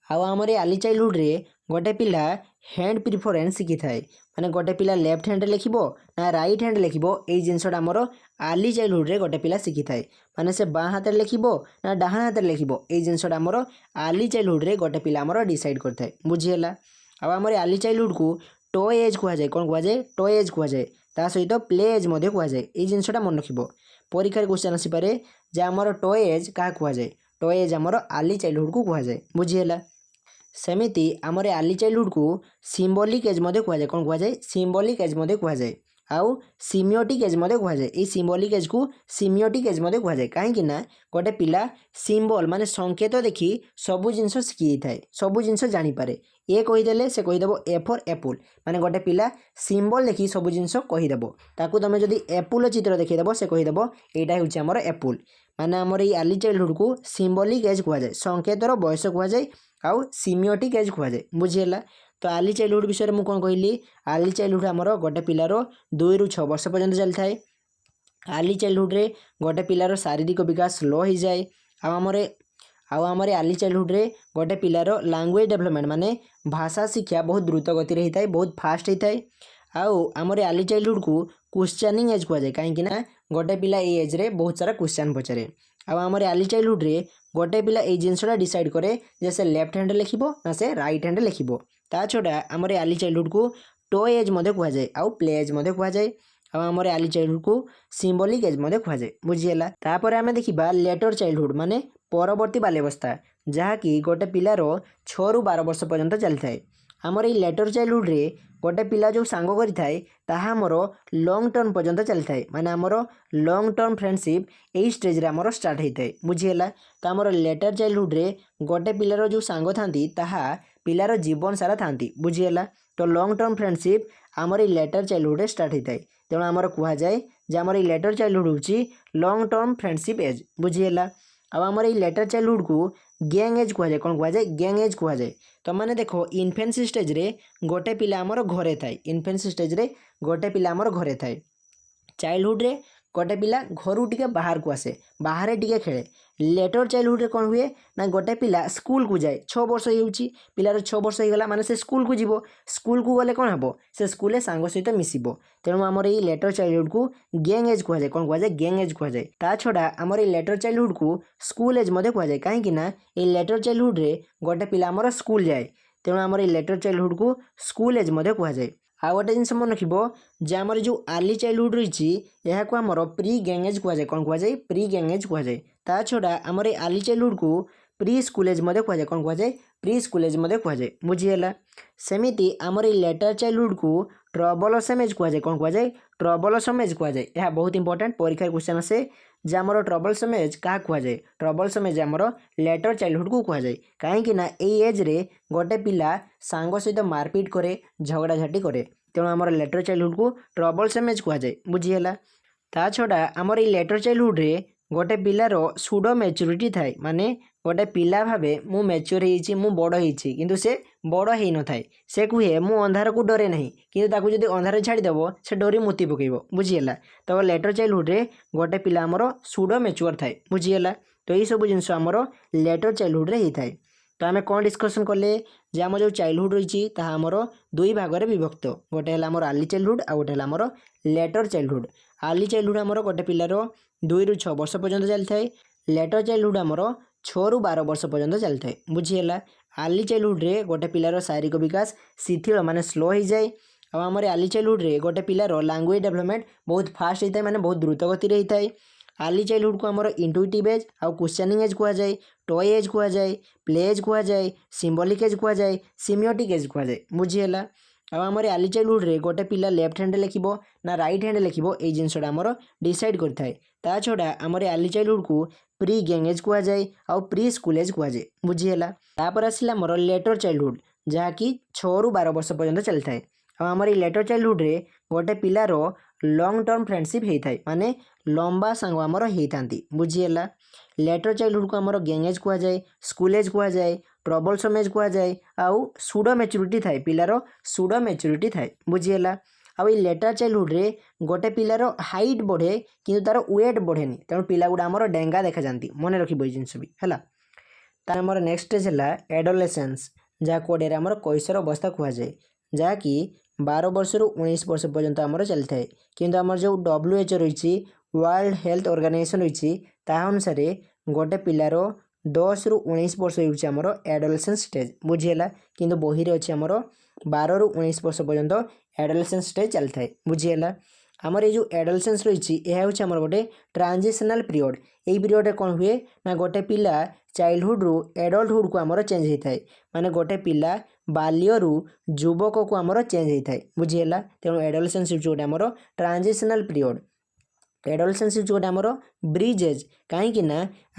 A: आउ आमर आर्ली चाइल्डहुड रे गोटे पिला हैंड प्रिफरेन्स शिखी थाए, माने गोटे पिला लेफ्ट हैंड लिखिबो ना राइट हैंड लिखिबो। एई जिनसटा आमर आर्ली चाइल्डहुड रे गोटे पिला शिखी थाए, माने से बाँ हाथ लिखिबो ना डाहाण हाथ लिखिबो। एई जिनसटा आमर आर्ली चाइल्डहुड रे गोटे पिला आमर डिसाइड करथाए। बुझीगला। अब आमर आर्ली चाइल्डहुड को टॉय एज कहुए। कौन कहुए? Toy age कहुए। ता सहित प्ले एज मध्य कहुए। एई जिनसटा मन रखिबो परीक्षा क्वेश्चन आसी पारे जे आमर टॉय एज क्या कहुए। टॉय एज आमर आर्ली चाइल्डहुड को कहुए। बुझीगला। सेमिति आमर अर्ली चाइल्डहुड को सिंबॉलिक एज मध्य कहुए कौन कहुए सिंबॉलिक एज मध्य कहुए आउ सिमियोटिक एज मध्य कहुए ये सिंबॉलिक एज को सिमियोटिक एज मध्य कहुए कहीं गोटे पिला सिंबल माने संकेत देखी सबू जिनस शिखी था सबू जिनस जानीपे ये कहीदेले से कहीदेव ए फॉर एप्पल माने गोटे पिला सिंबल देखी सबू जिनस कहीदेव ताकू तुम जदि एप्पल चित्र देखीदेव से कहीदेव यहाँ हूँ आमर एप्पल माने आमर ये अर्ली चाइल्डहुड को सिंबॉलिक एज कहुए संकेतर बयस कहुए आउ सिमियोटिक एज कहुए बुझीगला। तो अर्ली चाइल्डहुड विषय में कौन कहली अर्ली चाइल्डहुड आमर गोटे पिलार 2 ରୁ 6 वर्ष पर्यंत चली थाए। अर्ली चाइल्डहुड रे गोटे पिलार शारीरिक विकास स्लो हो जाए आमर अर्ली चाइल्डहुड रे गोटे पिलार लैंग्वेज डेवलपमेंट माने भाषा शिक्षा बहुत द्रुत गति होता है बहुत फास्ट होता है। आउ आमर अर्ली चाइल्डहुड को क्वेश्चनिंग एज कहुए कहीं गोटे पिला ये एज रे बहुत सारा क्वेश्चन पचारे आमर अर्ली चाइल्डहुड रे गोटे पिला ये जिनसा डिसाइड करे जे से लेफ्ट हैंड लिखिबो ना से राइट हैंड लिखिबो। ता छड़ा आमर अर्ली चाइल्डहुड को टॉय एज मध्य कहुए आउ प्ले एज मध्य कहुए आमर अर्ली चाइल्डहुड को सिंबॉलिक एज मध्य कहुए बुझीगला। तापर आमे देखिबा लेटर चाइल्डहुड माने परवर्ती बाल्यावस्था जहाँकि गोटे पिलार 6 ରୁ 12 वर्ष पर्यंत चली थाए। आमर ये लेटर चाइल्डहुड रे गोटे पिला जो सांग करि थाए ताहा आमर लॉन्ग टर्म पर्यंत चली थाए माने आमर लॉन्ग टर्म फ्रेंडशिप यही स्टेज रे आमर स्टार्ट होता है बुझीगला। तो आमर लेटर चाइल्डहुड रे गोटे पिलार जो सांग थांती ताहा पिलार जीवन सारा थांती बुझीगला। तो लॉन्ग टर्म फ्रेंडशिप आमर ये लेटर चाइल्डहुड रे स्टार्ट होता है तेणु आमर कहुए जे आमर ये लेटर चाइल्डहुड होची लॉन्ग टर्म फ्रेंडशिप एज बुझीगला। अब आमर ये लेटर चाइल्डहुड को गैंग एज कहुए कौन कहुए गैंग एज कहुए। तो मैंने देखो इन्फेन्सी स्टेज रे गोटे पिला आमर घरे थाए इन्फेन्सी स्टेज रे गोटे पिला आमर घरे थाए चाइल्डहुड रे गोटे पिला घर टिके बाहर को आसे बाहर टिके खेले। लेटर चाइल्डहुड रे कौन हुए ना गोटे पिला स्कूल को जाए 6 वर्ष होउची पिलार 6 वर्ष होगला माने से स्कूल को जीवो स्कूल को गले कौन हबो से स्कूल सांग सहित मिसिबो तेणु आमर ये लेटर चाइल्डहुड को गैंग एज कहुए कौन कहुए गैंग एज कहुए। ता छड़ा आमर ये लेटर चाइल्डहुड को स्कूल एज मध्य कहुए कहीं ये लेटर चाइल्डहुड रे गोटे पिला आमर स्कूल जाए तेणु आमर ये लेटर चाइल्डहुड को स्कूल एज मध्य कहुए। आ गोटे जिन मन रखिबो जे आमर जो अर्ली चाइल्डहुड रही यहाँ को आमर प्री गैंग एज कहुए कौन कहुए प्री गैंग एज कहुए। ता छड़ा आमर ये अर्ली चाइल्डहुड को प्री स्कूल एज मध्य कहुए कौन कहुए प्री स्कूल एज मध्य कहुए बुझीगला। सेमिति आमर ये लेटर चाइल्डहुड को ट्रबलसम एज कहुए कौन कहुए ट्रबलसम एज कहुए। यह बहुत इंपोर्टेंट परीक्षा क्वेश्चन आसे जे आमर ट्रबलसम एज क्या कहुए ट्रबलसम एज आमर लेटर चाइल्डहुड को कहुए कहीं एज रे गोटे पिला सांग सहित मारपिट करे झगड़ाझाटी करे तेणु आमर लेटर चाइल्डहुड को ट्रबलसम एज कहुए बुझीगला। ता छड़ा आमर ये लेटर चाइल्डहुड रे गोटे पिलार सुडो मैच्योरिटी थाए माने गोटे पिला भावे मु मैच्योर होइछि मु बड़ होइछि किंतु से बड़ हो न थाए से कहे मु अंधार को डरे नहीं किंतु ताकू जदि अंधार छाड़ीदेव से डरी मुति पकेब बुझीगला। तो लेटर चाइल्डहुड रे गोटे पिला आमर सुडो मैच्योर थाए बुझीगला। तो यही सब जिनस आमर लेटर चाइल्डहुड रे ही थाए। तो आम कौन डिस्कसन कले जे आम जो चाइल्डहुड रही आमर 2 भाग में विभक्त गोटे है आमर अर्ली चाइल्डहुड आ गोटे है आमर लेटर चाइल्डहुड। अर्ली चाइल्डहुड आमर गोटे पिलार 2 ରୁ 6 वर्ष पर्यंत चली थाए लेटर चाइल्डहुड आमर 6 ରୁ 12 वर्ष पर्यंत चली थाए बुझीगला। अर्ली चाइल्डहुड रे गोटे पिलार शारीरिक विकास शिथिल माने स्लो हो जाए आमर अर्ली चाइल्डहुड रे गोटे पिलार लैंग्वेज डेवलपमेंट बहुत फास्ट होता है माने बहुत द्रुत गति होता है। अर्ली चाइल्डहुड को आमर इंटुइटिव एज आउ क्वेश्चनिंग एज कहुए टॉय एज कहुए प्ले एज कहुए सिंबॉलिक एज कहुए सिमियोटिक एज कहुए बुझीगला। आमर अर्ली चाइल्डहुड रे गोटे पिला लेफ्ट हैंड लिखिबो ना राइट हैंड लिखिबो ए जिनसटा आमर डिसाइड करथाए। ता छड़ा आमर अर्ली चाइल्डहुड को प्री गैंग एज कहुए आउ प्री स्कूल एज कहुए बुझीगला। तापर आसिला आमर लेटर चाइल्डहुड जहाँकि 6 ରୁ 12 वर्ष पर्यंत चली थाए आमर ये लेटर चाइल्डहुड रे गोटे पिलार लॉन्ग टर्म फ्रेंडशिप होता है माने लंबा सांग आमर होता बुझीगला। लेटर चाइल्डहुड को आमर गैंग एज कहुए स्कूल एज कहुए ट्रबलसम एज कहुए आउ सुडो मैच्योरिटी थाए पिलार सुडो मैच्योरिटी थाए बुझीगला। आउ ये लेटर चाइल्डहुड रे गोटे पिलार हाइट बढ़े किंतु तार वेट बढ़ेनि तेणु पिला गुड़ा आमर डेंगा देखा जाती मन रखिबो जिनस भी है। तार आमर नेक्स्ट स्टेज है एडोलेसेंस जहाँ कोड़े आमर कैशोर अवस्था कहुए जहाँकि 12 वर्ष ରୁ 19 वर्ष पर्यंत आमर चली थाए किंतु आमर जो WHO रही वर्ल्ड हेल्थ ऑर्गेनाइजेशन रही ता अनुसार गोटे पिलार 10 ରୁ 19 वर्ष होउछि आमर एडोलेसेंस स्टेज बुझीगला किंतु बही रे अछि आमर 12 ରୁ 19 वर्ष पर्यंत एडोलेसेंस स्टेज चली थाए बुझीगला। आमर ये जो एडोलसेंस रही है आमर गोटे ट्रांजिशनल पीरियड। यही पीरियड कौन हुए ना गोटे पिला चाइल्डहुड रु एडल्टहुड को आमर चेंज होता है माने गोटे पिला बाल्यरू युवक को आमर चेंज होता है बुझीगला। तेणु एडोलसेंस गोटे आमर ट्रांजिशनल पीरियड। एडोलसेंस गोटे आमर ब्रिज एज कहीं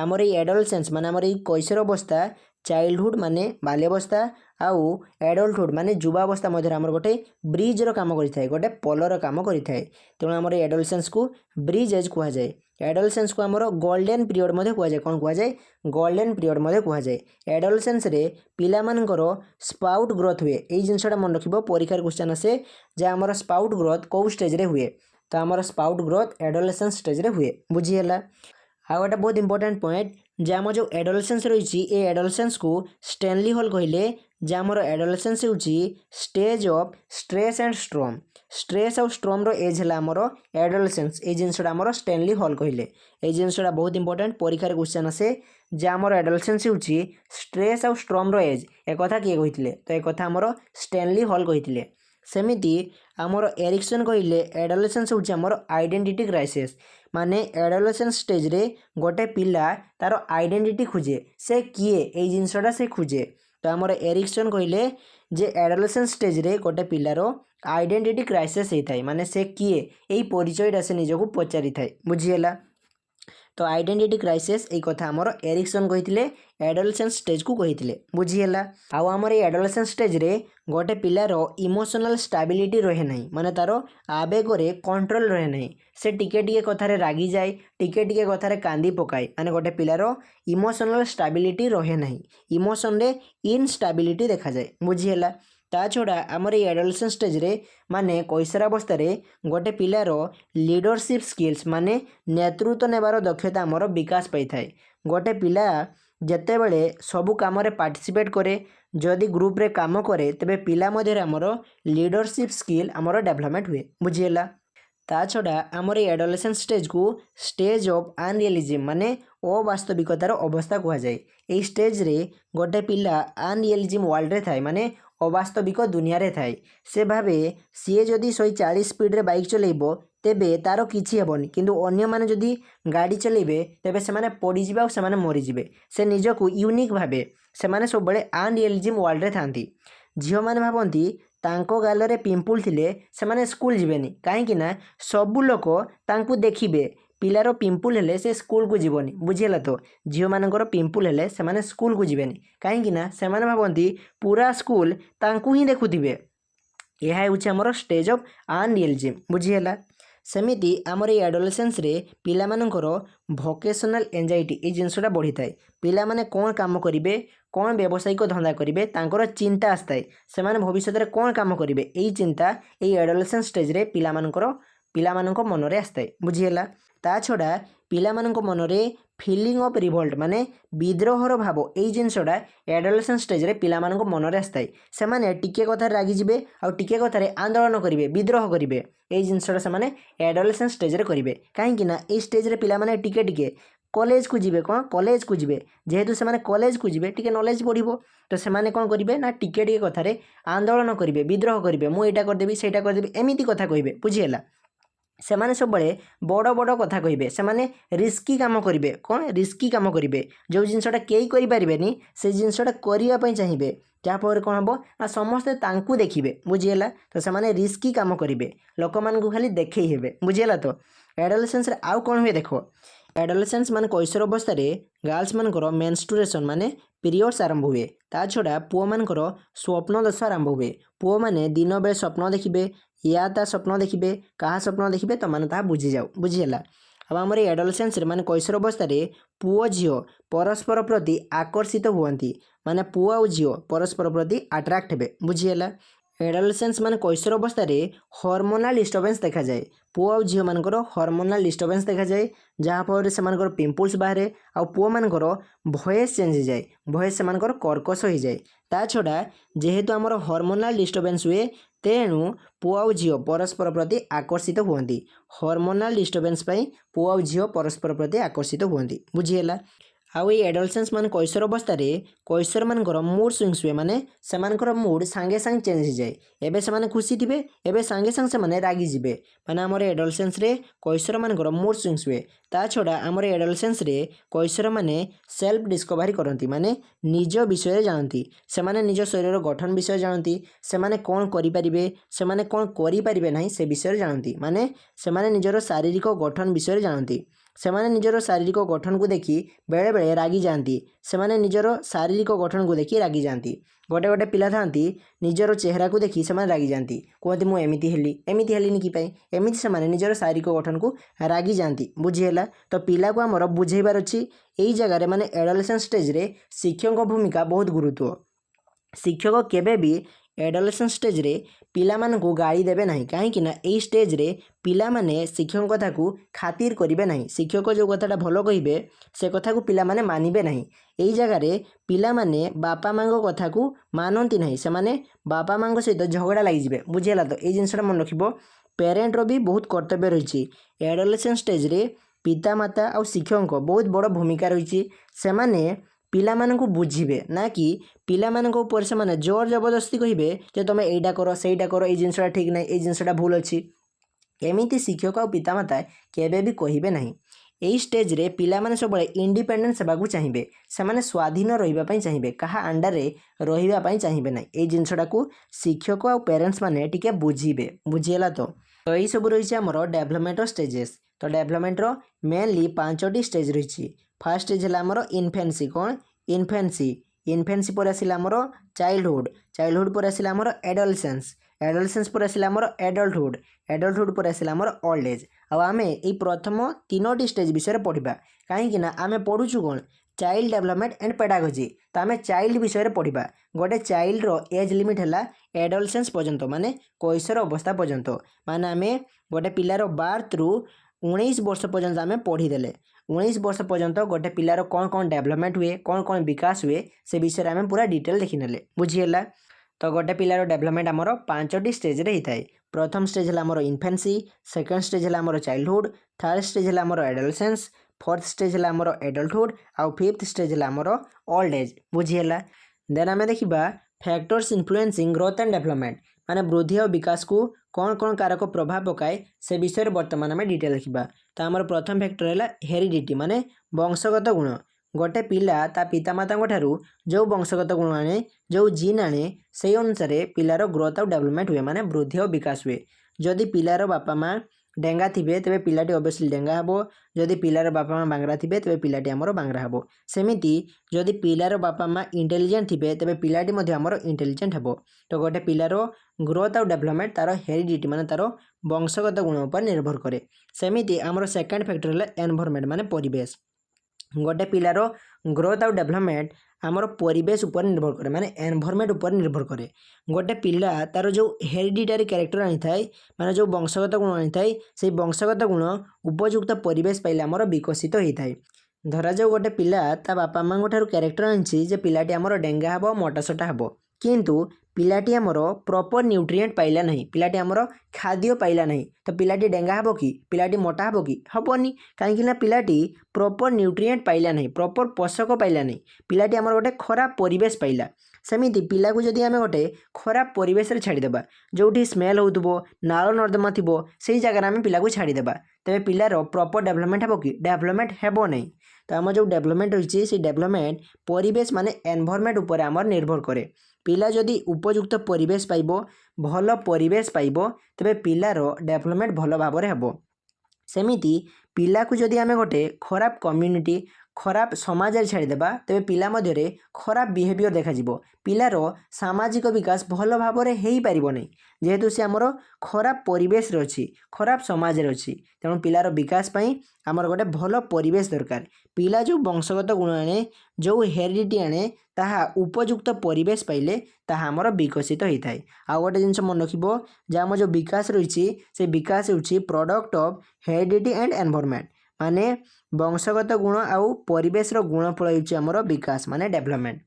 A: आमर ये एडोलसेंस माने आमर ये कैशोर अवस्था चाइल्डहुड माने बाल्यावस्था आउ एडल्टहुड माने युवावस्था मध्य आमर गोटे ब्रिजर काम करें गोटे पोलर काम करें। तेणु आमर एडोलसेंस को ब्रिज एज कहुए। एडोलसेंस को आमर गोल्डन पीरियड कहुए। कौन कहुए गोल्डन पीरियड कहुए। एडोलसेंस रे पिला मानकर स्पाउट ग्रोथ हुए। यही जिनसा मन रखिबो परीक्षार क्वेश्चन आसे जे आमर स्पाउट ग्रोथ कौ स्टेज रे हुए तो आमर स्पाउट ग्रोथ एडोलसेंस स्टेज रे हुए बुझीगला। आउ गोटे बहुत इंपोर्टेंट पॉइंट जे आम जो एडोलसेंस रही एडोलसेंस को स्टेनली हॉल कहले जे आमर एडोलसेंस होची stage of stress and storm. Stress और स्ट्रॉम रो एज है आमर एडोलसेंस। ये जिनसा आमर स्टेनली हॉल कहले। ये जिनसा बहुत इंपोर्टेंट परीक्षार क्वेश्चन आसे जे आमर एडोलसेंस होची स्ट्रेस और स्ट्रॉम रो एज। एक कथा किए कहिथिले तो एक कथा आमर स्टेनली हॉल कहिथिले। सेमिति आमर एरिक्सन कहले एडोलसेंस होची आमर आइडेंटिटी क्राइसिस माने एडोलसेंस स्टेज रे गोटे पिला तार आइडेंटिटी खोजे से किए ये जिनसटा से खोजे। तो आमर एरिक्सन कहले जे एडोलसेंस स्टेज रे गोटे पिलार आइडेंटिटी क्राइसिस होता है माने से किए यही परिचयटा से निजको पचारि थाए बुझीगला। तो आइडेंटिटी क्राइसिस यही कथा आमर एरिक्सन कही एडोलसेंस स्टेज को कही बुझीगला। आउ आमर ये एडोलसेंस स्टेज रे गोटे पिलार इमोशनल स्टेबिलिटी रहे नहीं माने तार आवेगरे कंट्रोल रहे नहीं। से टिके टिके कथारे रागी जाए टिके टिके कथारे कांदी पकाए माने गोटे पिलार इमोशनल स्टेबिलिटी रहे नहीं। इमोशन रे इनस्टेबिलिटी देखा जाए बुझीगला। ता छड़ा आमर ये एडोलसेंस स्टेज रे माने कैशोरावस्था रे गोटे पिलार लीडरशिप स्किल्स माने नेतृत्व नेबार दक्षता आमर विकास पाई थाए। गोटे पिला जेते बेले सबु काम रे पार्टिसिपेट करे जदि ग्रुप रे काम करे तबे पिला मध्य आमर लीडरशिप स्किल आमर डेवलपमेंट हुए बुझीगला। ता छड़ा आमर ये एडोलसेंस स्टेज को स्टेज ऑफ अनरियलिज्म माने अवास्तविकतार अवस्था कहुए। यही स्टेज रे गोटे पिला अनरियलिज्म वर्ल्ड रे थाए माने अवास्तविक दुनिया रे थाए। से भावे सी जदि 140 स्पीड रे बाइक चलेइबो तेबे तार किछि हेबनी किंतु अन्य माने जदि गाड़ी चलेइबे तेबे से माने पड़ी जिबे और से माने मरि जिबे। से निजको यूनिक भावे से माने सब बळे अनरियलिज्म वर्ल्ड रे थांती। झियो माने भाबंती तांको गाल रे पिंपल थिले से माने स्कूल जिबेनी काहेकि ना सबु लोक तांकू देखिबे। पिलार पिंपल हेले से स्कूल को जीवनी बुझीगला। तो झील मानकर पिंपल हेले से माने स्कूल को जीवेनी कहीं से माने भाबंती पूरा स्कूल तांकू ही देखुथिबे। यह होछि हमर स्टेज ऑफ अनरियलिज्म बुझीगला। सेमिति आमर ये एडोलसेंस रे पिला मानकर भोकेशनल एंजाइटी ये जिनसटा बढ़ी थाए। पिला माने कौन काम करिवे कौन व्यावसायिक धंदा करिवे तांकर चिंता आस्ताए से माने भविष्य रे कौन काम करिवे यही चिंता यही एडोलसेंस स्टेज रे पिला मानक मन रे आस्ताए बुझीगला। ता छड़ा पिला मानक मन रे फिलिंग ऑफ रिवोल्ट माने विद्रोहर भाव यही जिनसटा एडोलसेंस स्टेज रे पिला मानक मन रे आस्ताए। से माने टिके कथा रागी जिबे आ टिके कथारे आंदोलन करिवे विद्रोह करिवे यही जिनसटा से माने एडोलसेंस स्टेज रे करिवे काहेकि ना ए स्टेज रे पिला माने टिके टिके कॉलेज को जीवे कौन कॉलेज को जीवे जेहेतु से माने कॉलेज को जीवे टिके नॉलेज बढ़िबो तो से माने कौन करिवे ना टिके टिके कथारे आंदोलन करिवे विद्रोह करिवे मु एटा कर देबी सेटा कर देबी एमिति कथा कहिबे बुझीगला। से माने सब बड़े बड़ बड़ कथा कहिबे से माने रिस्की काम करिवे कौन रिस्की काम करिवे जो जिनसटा केई करि परिबेनी से जिनसटा करिया पई चाहिबे जहाँफल कौन हम ना समस्ते तांकू देखिए बुझीगला। तो से माने रिस्की काम करिवे लोक मानकू खाली देखई हेबे बुझीगला। तो एडोलसेंस रे आउ कौन हुए देखो एडोलसेंस माने कैशोर अवस्था रे गर्ल्स मानकर मेंस्ट्रुएशन माने पीरियड्स आरंभ हुए। ता छड़ा पुओ मानकर स्वप्न दशा आरंभ हुए। पुओ माने दिन बेले स्वप्न देखिबे या ता स्वप्न देखिबे कहा स्वप्न देखिबे तो माने ता बुझी जाओ बुझीगला। अब आमर एडोलसेंस रे माने कैशोर अवस्था रे पुओ झियो परस्पर प्रति आकर्षित हुअंती माने पुओ और झियो परस्पर प्रति अट्रैक्ट हेबे बुझीगला। एडोलसेंस माने कैशोर अवस्था रे हार्मोनल डिस्टर्बेंस देखा जाए। पुओ और झियो मानकर हार्मोनल डिस्टर्बेंस देखा जाए जहाँ फल से मानकर पिंपल्स बाहरे आ पुओ मानकर वॉइस चेंज हो जाए वॉइस से मानकर कर्कश हो जाए। ता छड़ा जेहेतु आमर हार्मोनल डिस्टर्बेंस हुए तेणु पुओ और झियो परस्पर प्रति आकर्षित हुअंती। हार्मोनल डिस्टर्बेंस पई पुओ और झियो परस्पर प्रति आकर्षित हुअंती बुझीगला। आउ ये एडोलसेंस मान कैशोर अवस्था कैशोर मानकर मूड स्विंग्स हुए माने सेमानकर मूड सांगे सांगे चेंज हो जाए एबे से खुशी थे एबे सांगे सांगे से रागी जिबे माने आमर एडोलसेंस रे कैशोर मानकर मूड स्विंग्स हुए ता छड़ा आमर एडोलसेंस रे कैशोर माने सेल्फ डिस्कवरी करती माने निज विषय जानती से माने निज शरीर गठन विषय जानती से माने कौन करें से माने कौन करें ना से विषय जानती माने से माने निजर शारीरिक गठन विषय जानती सेमाने निजर शारीरिक गठन को देखी बेले बेले रागी जाती सेमाने निजर शारीरिक गठन को देखी रागी जाती गोटे गोटे पिला थांती निजर चेहरा को देखी से रागी जाती कहते मुझे एमती हेली कि एमती से निजर शारीरिक गठन को रागी जाती बुझीगला तो पिला को आमर बुझेबार अच्छी यही जगार माने एडोलसेंस स्टेज रे शिक्षक भूमिका बहुत गुरुत्व शिक्षक केबे भी एडोलसेंस स्टेज रे पिला मानकु गाली देबे नहीं कहीं ना यही स्टेज रे पिला माने शिक्षक कथा को खातिर करिवे नहीं शिक्षक जो कथाटा भलो कहिबे से कथा को पिला माने मानिबे नहीं यही जगार पिला माने बापा मांग कथा को मानती नहीं से माने बापा मांग सहित झगड़ा लगी जिवे बुझेला तो ये जिनसटा मन रखिबो पेरेंट रो भी बहुत कर्तव्य रही एडोलसेंस स्टेज रे पिता माता और शिक्षक बहुत बड़ भूमिका रही से माने पिला मानकु बुझीबे ना कि पिला मानक ऊपर से माने जोर जबरदस्ती कहिबे जे तुम एटा करो सेटा करो ए जिनसटा ठीक नहीं ए जिनसटा भूल अच्छी एमिति शिक्षक और पितामाता केबे भी कहिबे नहीं यही स्टेज रे पिला माने सब इंडिपेंडेंट सेवाकू चाहिए से स्वाधीन रही चाहिए कहा अंडर रही चाहिए ना ये जिनसटा को शिक्षक और पेरेंट्स माने टिके बुझीबे बुझीगला तो यही सब रही आमर डेभलपमेंट स्टेजेस तो डेभलपमेंट मेनली 5टी स्टेज रही फास्ट स्टेज है आमर इनफेन्सी कौन इनफेन्सी पर आसिला आमर चाइल्डहुड पर आसिला आमर एडोलसेंस पर आसिला आमर एडल्टहुड पर आसिला आमर ओल्ड एज आमे ये प्रथम 3टी स्टेज विषय पढ़ा कहीं आमे पढ़ुचु कौन चाइल्ड डेभलपमेंट एंड पेडागोजी तो आमे चाइल्ड विषय पढ़ा गोटे चाइल्ड रो एज लिमिट है एडोलसेंस पर्यंत माने कैशोर अवस्था पर्यंत माने आमे गोटे पिलार बार्थ रु 19 वर्ष पर्यंत आमे पढ़ीदेले 19 वर्ष पर्यंत गोटे पिलार कौन कौन डेभलपमेंट हुए कौन विकास हुए से विषय आमे पूरा डिटेल देखिनेले बुझीगला तो गोटे पिलार डेभलपमेंट आमर 5टी स्टेज रे होता है प्रथम स्टेज है आमर इनफेन्सी सेकेंड स्टेज है आमर चाइल्डहुड थर्ड स्टेज है आमर एडोलसेंस फोर्थ स्टेज है आमर एडल्टहुड आउ फिफ्थ स्टेज है आमर ओल्ड एज बुझीगला देन आमे देखिबा factors influencing growth and development माने वृद्धि और विकास को कौन कौन कारक प्रभाव पकाए से विषय बर्तमान आम डिटेल देखा तो आमर प्रथम फैक्टर है हेरिडिटी माने वंशगत गुण गोटे पिला ता पितामाता ठारू जो वंशगत गुण आने जो जीन आने से अनुसार पिलार ग्रोथ और डेभलपमेंट हुए माने वृद्धि और विकास हुए जदि पिलार बापा माँ डेंगा थे तेरे पिलाटी ऑब्वियसली डेंगा हे जदि पिलार बापा माँ बांगरा थे तेरे पिलाटी आमर बांगरा हे सेमिति जदि पिलार बापा माँ इंटेलिजेंट थे तेरे पिलाटी आमर इंटेलिजेंट हे तो गोटे पिलार ग्रोथ और डेभलपमेंट तार हेरिडिटी माने तार वंशगत गुण पर निर्भर करे सेमिति आमर सेकेंड फैक्टर है एनवायरनमेंट माने परिवेश गोटे पिलार ग्रोथ और डेभलपमेंट आमर परिवेश उपर निर्भर करे माने एनवायरनमेंट उपर निर्भर करे गोटे पिला तार जो हेरिडिटरी कैरेक्टर आनी थाए माने जो वंशगत गुण आनी थाए से वंशगत गुण उपयुक्त परिवेश पाइले आमर विकसित होता है धरा जाऊ गोटे पिला ता बापा माँ ठारू कैरेक्टर आनी जे पिलाटी आमर डेंगा हे मोटासोटा हे किंतु पिलाटी आमर प्रॉपर न्यूट्रिएंट पाइला नहीं पिलाटी आमर खाद्य पाइला नहीं तो पिलाटी डेंगा हे कि पिलाटी मोटा हे कि हेनी कहीं पिलाटी प्रॉपर न्यूट्रिएंट पाइला नहीं प्रॉपर पोषक पाइला नहीं पिलाटी आमर गोटे खराब परिवेश पाइला सेमिति पिला को जदि आमे गोटे खराब परिवेश रे छाड़ीदेबा जोठी स्मेल होतबो नाल नर्दमा थिबो सेही जगह आमे पिला को छाड़ीदेबा तेबे पिलार प्रॉपर डेभलपमेंट हेबो कि डेभलपमेंट हेबो नहीं तो आम जो डेभलपमेंट रही से डेभलपमेंट परिवेश माने एनवायरनमेंट उपर आमर निर्भर करे पिला जदि उपयुक्त परिवेश पाइबो भल परिवेश पाइबो तेबे पिलार डेभलपमेंट भल भाव में हेबो सेमिति पिला को जदि आमे गोटे खराब कम्युनिटी खराब समाज छाड़ीदेबा तेबे पिला मध्यरे खराब बिहेवियर देखा जिवो पिलार सामाजिक विकास भल भाव में हो पारिबो नहीं जेहेतु से आमर खराब परिवेश रे अछि खराब समाज रे अछि तेणु पिलार विकास पई आमर गोटे भल परिवेश दरकार पिला जो वंशगत गुण आने जो हेरिडिटी आने ताहा उपयुक्त परिवेश पाइले ताहा आमर विकसित होता है आ गोटे जिनस मन रखिबो जे आम जो विकास रही से विकास होछि product of heredity and environment माने वंशगत गुण आउ परिवेश गुणफल होछि आमर विकास माने डेभलपमेंट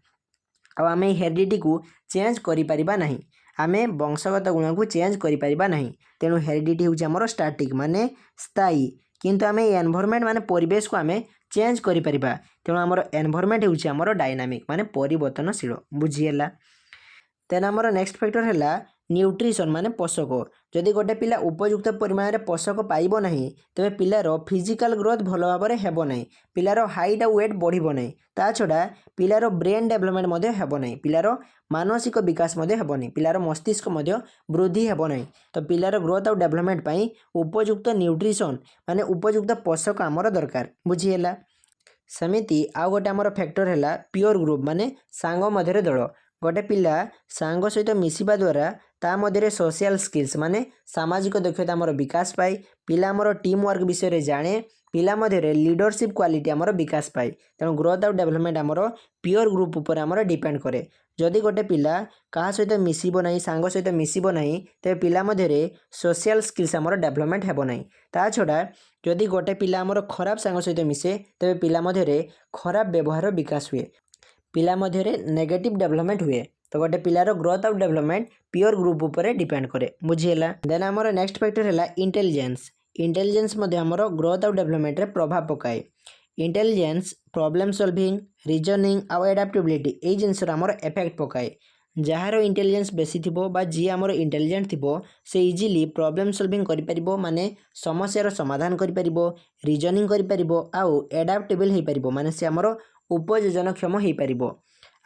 A: आम हेरिडिटी को चेंज करि परिबा नहीं आमे वंशगत गुण को चेंज करि परिबा नहीं तेणु हेरिडिटी होछि आमर स्टैटिक माने स्थायी किंतु आम एनवायरनमेंट माने परिवेश को आम चेंज करें। तेणु आमर एनवायरनमेंट होउछि आमर डायनामिक माने परिवर्तनशील। बुझीगला। देन आमर नेक्स्ट फैक्टर है न्यूट्रिशन माने पोषक। जदि गोटे पिला उपयुक्त परिमाण में पोषक पाइब ना तेज पिलार फिजिकल ग्रोथ भल भाव में हेब ना, पिलार हाइट आ वेट बढ़ो ना, ता छड़ा पिलार ब्रेन डेवलपमेंट हेब ना, पिलार मानसिक विकास हेब ना, पिलार मस्तिष्क वृद्धि हेब ना। तो पिलार ग्रोथ और डेवलपमेंट पाई उपयुक्त न्यूट्रिशन माने उपयुक्त पोषक आमर दरकार। बुझीगला। सेमिति आउ गोटे आमर फैक्टर है प्योर ग्रुप माने सांग मध्य दल। गोटे पिला सांग सहित मिसिबा द्वारा ता मध्य सोशल स्किल्स माने सामाजिक दक्षता आमर विकास पाए, पिला आमर टीम वर्क विषय जाने, पिला मध्य लीडरशिप क्वालिटी आमर विकास पाए। तेणु ग्रोथ और डेवलपमेंट आमर प्योर ग्रुप उपर आमर डिपेंड करे। जदि गोटे पिला क्या सहित मिसिब ना, सांग सहित मिसिब ना, तेज पिला मध्य सोशल स्किल्स आमर डेवलपमेंट हेब ना। ता छड़ा जदि गोटे पिला आमर खराब सांग सहित मिसे तेज पिला मध्य खराब व्यवहार विकास हुए, पिला मध्य नेगेटिव डेवलपमेंट हुए। तो गोटे पिलार ग्रोथ और डेवलपमेंट प्योर ग्रुप उपर डिपेंड करे। बुझीगला। देन आमर नेक्स्ट फैक्टर है इंटेलिजेंस। इंटेलिजेंस आमर ग्रोथ और डेवलपमेंट रे प्रभाव पकाए। इंटेलिजेंस प्रॉब्लम सॉल्विंग, रीजनिंग आउ एडाप्टेबिलिटी यही जिनस आमर इफेक्ट पकाए। जार इंटेलिजेंस बेसी थिबो बा जी आमर इंटेलिजेंट थिबो से इजिली प्रॉब्लम सॉल्विंग करि परिबो, माने समस्यार समाधान करि परिबो, रीजनिंग करि परिबो आउ एडाप्टेबल हे परिबो, माने से आमर उपयोजनक्षम हो पार।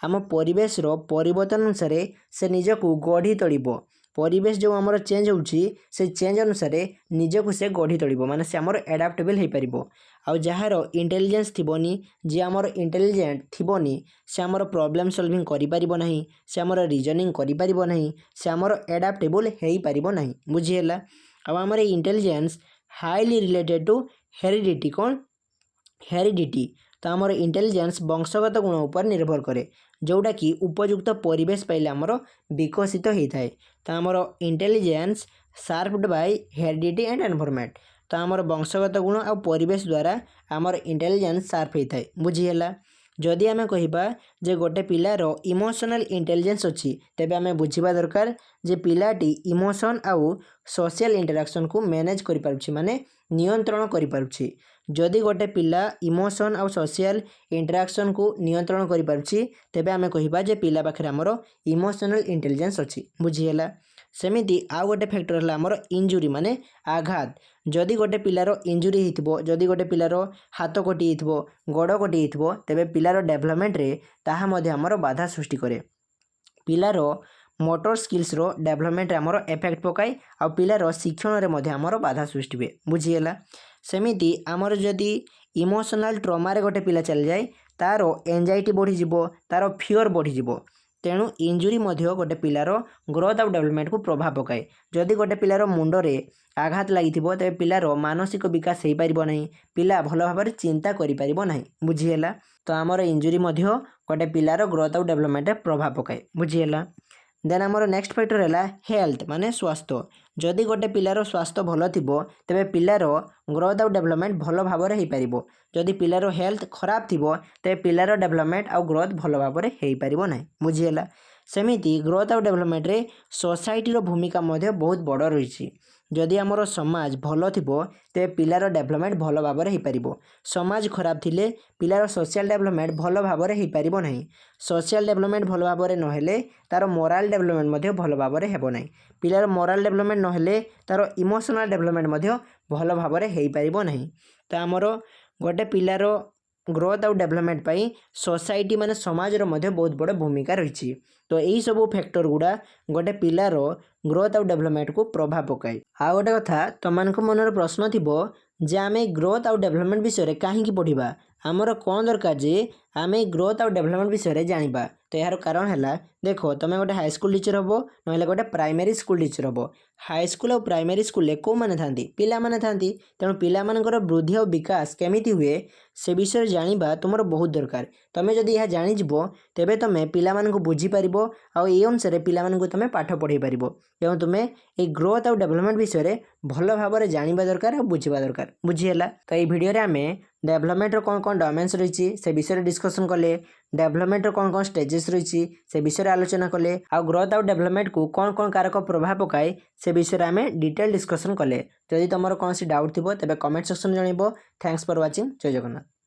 A: आम परिवेश परिवर्तन अनुसार से निजको गढ़ी तोड़। परिवेश जो आमर चेंज होउछि से चेंज अनुसार निजको से गढ़ी तोड़, माने से आमर एडाप्टेबल हो पार। आउ जार इंटेलिजेंस थिबोनी, जी आमर इंटेलिजेंट थिबोनी से आमर प्रॉब्लम सॉल्विंग करि परिबो नाही, से आमर रीजनिंग करि परिबो नाही, से आमर एडाप्टेबल हो पारिबो नाही। बुझीगला। अब आमर intelligence highly related to heredity. कौन हेरिडिटी? तो आमर इंटेलिजेंस वंशगत गुण उपर निर्भर करे, जोटा कि उपयुक्त परिवेश पाइले आमर विकसित होता है। तो आमर intelligence shaped by heredity and environment. तो आमर वंशगत गुण आ परिवेश द्वारा आमर इंटेलिजेंस शार्प होता है। बुझीगला। जदि आम कहिबा जे गोटे पिलार इमोशनल इंटेलिजेंस अच्छी, तेबे आम बुझिबा दरकार जे पिलाटी इमोशन आउ सोशल इंटरेक्शन को मैनेज करि पारुछि, माने नियंत्रण करि पारुछि। जदि गोटे पिला इमोशन आउ सोशल इंटरेक्शन को नियंत्रण करि पारुछि, तेबे आम कहिबा जे पिला पाखरे आमर इमोशनल इंटेलिजेंस अच्छी। बुझीगला। सेमिति आउ गोटे फैक्टर है आमर इंजुरी माने आघात। जदि गोटे पिलार इंजुरी होइथिबो, जदि गोटे पिलार हाथ कटि होइथिबो, गोड़ कटि होइथिबो, तेबे पिलार डेवलपमेंट रे ताहा मध्ये आमर बाधा सृष्टि करे। पिलार मोटर स्किल्स रो डेवलपमेंट आमर इफेक्ट पकाए, आ पिलार शिक्षण रे मध्ये आमर बाधा सृष्टि हुए। बुझीगला। सेमिति आमर जदि इमोशनल ट्रमा रे गोटे पिला चल जाए, तार एंजाइटी बढ़ी जिवो, तार फियर बढ़ी जिवो। तेणु इंजुरी मध्ये गोटे पिलार ग्रोथ और डेवलपमेंट को प्रभाव पकाए। जदि गोटे पिलार मुंडरे आघात लगी तेज पिलार मानसिक विकास हो पार ना, पिला भल भाव में चिंता करें। बुझीगला। तो आमर इंजुरी गोटे पिलार ग्रोथ और डेवलपमेंट प्रभाव पकाए। बुझीगला। देन आमर नेक्स्ट फैक्टर है हेल्थ माने स्वास्थ्य। जदि गोटे पिलार स्वास्थ्य भल थिबो तेबे पिलार ग्रोथ और डेवलपमेंट भल भाव में हो पार। जदि पिलार हेल्थ खराब थिबो तेबे पिलार डेवलपमेंट और ग्रोथ भल भाव में हो पार ना। बुझीगला। सेमिति ग्रोथ और डेवलपमेंट रे सोसाइटी रो भूमिका मध्ये बहुत बड़ रही। जदि आमर समाज भल थिबो तेबे पिलार डेवलपमेंट भल भाव में हो पार। समाज खराब थिले पिलार सोशल डेवलपमेंट भल भाव में हो पार ना। सोशल डेवलपमेंट भल भाव में नहेले तार मोराल डेवलपमेंट मध्ये भल भाव में हेब ना। पिलार मोराल डेवलपमेंट नहेले तार इमोशनल डेवलपमेंट मध्ये भल भाव में हो पार ना। तो आमर गोटे पिलार ग्रोथ और डेवलपमेंट पाई सोसाइटी माने समाज रो मध्ये बहुत बड़ भूमिका रही। तो यही सब फैक्टर गुड़ा गोटे पिलार ग्रोथ और डेवलपमेंट को प्रभाव पकाए। आ गोटे कथा तुमको मनर प्रश्न थी जे आम ग्रोथ और डेवलपमेंट विषय कहीं पढ़ा, आमर कौन दरकार जे आम ग्रोथ और डेवलपमेंट विषय जाना। तो यार कारण है देख तुम गोटे हाई स्कूल टीचर हम ना गोटे प्राइमरी स्कूल टीचर हम। हाई स्कूल और प्राइमरी स्कूल कौ मैंने था पिला माने था। तेणु पिला वृद्धि और विकास केमिति हुए से विषय जाना तुम बहुत दरकार। तुम जदि यह जानीज तेबे तुम पिला बुझीपार आई अनुसार पिला तुम पाठ पढ़े पार। तेणु तुम्हें ये ग्रोथ और डेवलपमेंट विषय भल भाव में जाना दरकार और बुझा दरकार। बुझीगला। तो ये वीडियो आम डेवलपमेंट कौन कौन डोमेन्स रही से विषय डिस्कस डिस्कसन कले डेभलपमेंट कौन कौन स्टेजेस रही से विषय में आलोचना कले आ ग्रोथ आउ डेभलपमेंट को कौन कौन कारक प्रभाव पकाए से विषय में आम डिटेल डिस्कसन कले। तो यदि तुम कौन डाउट थी तेज कमेंट सेक्शन में जनइब। Thanks for watching. जय जगन्नाथ।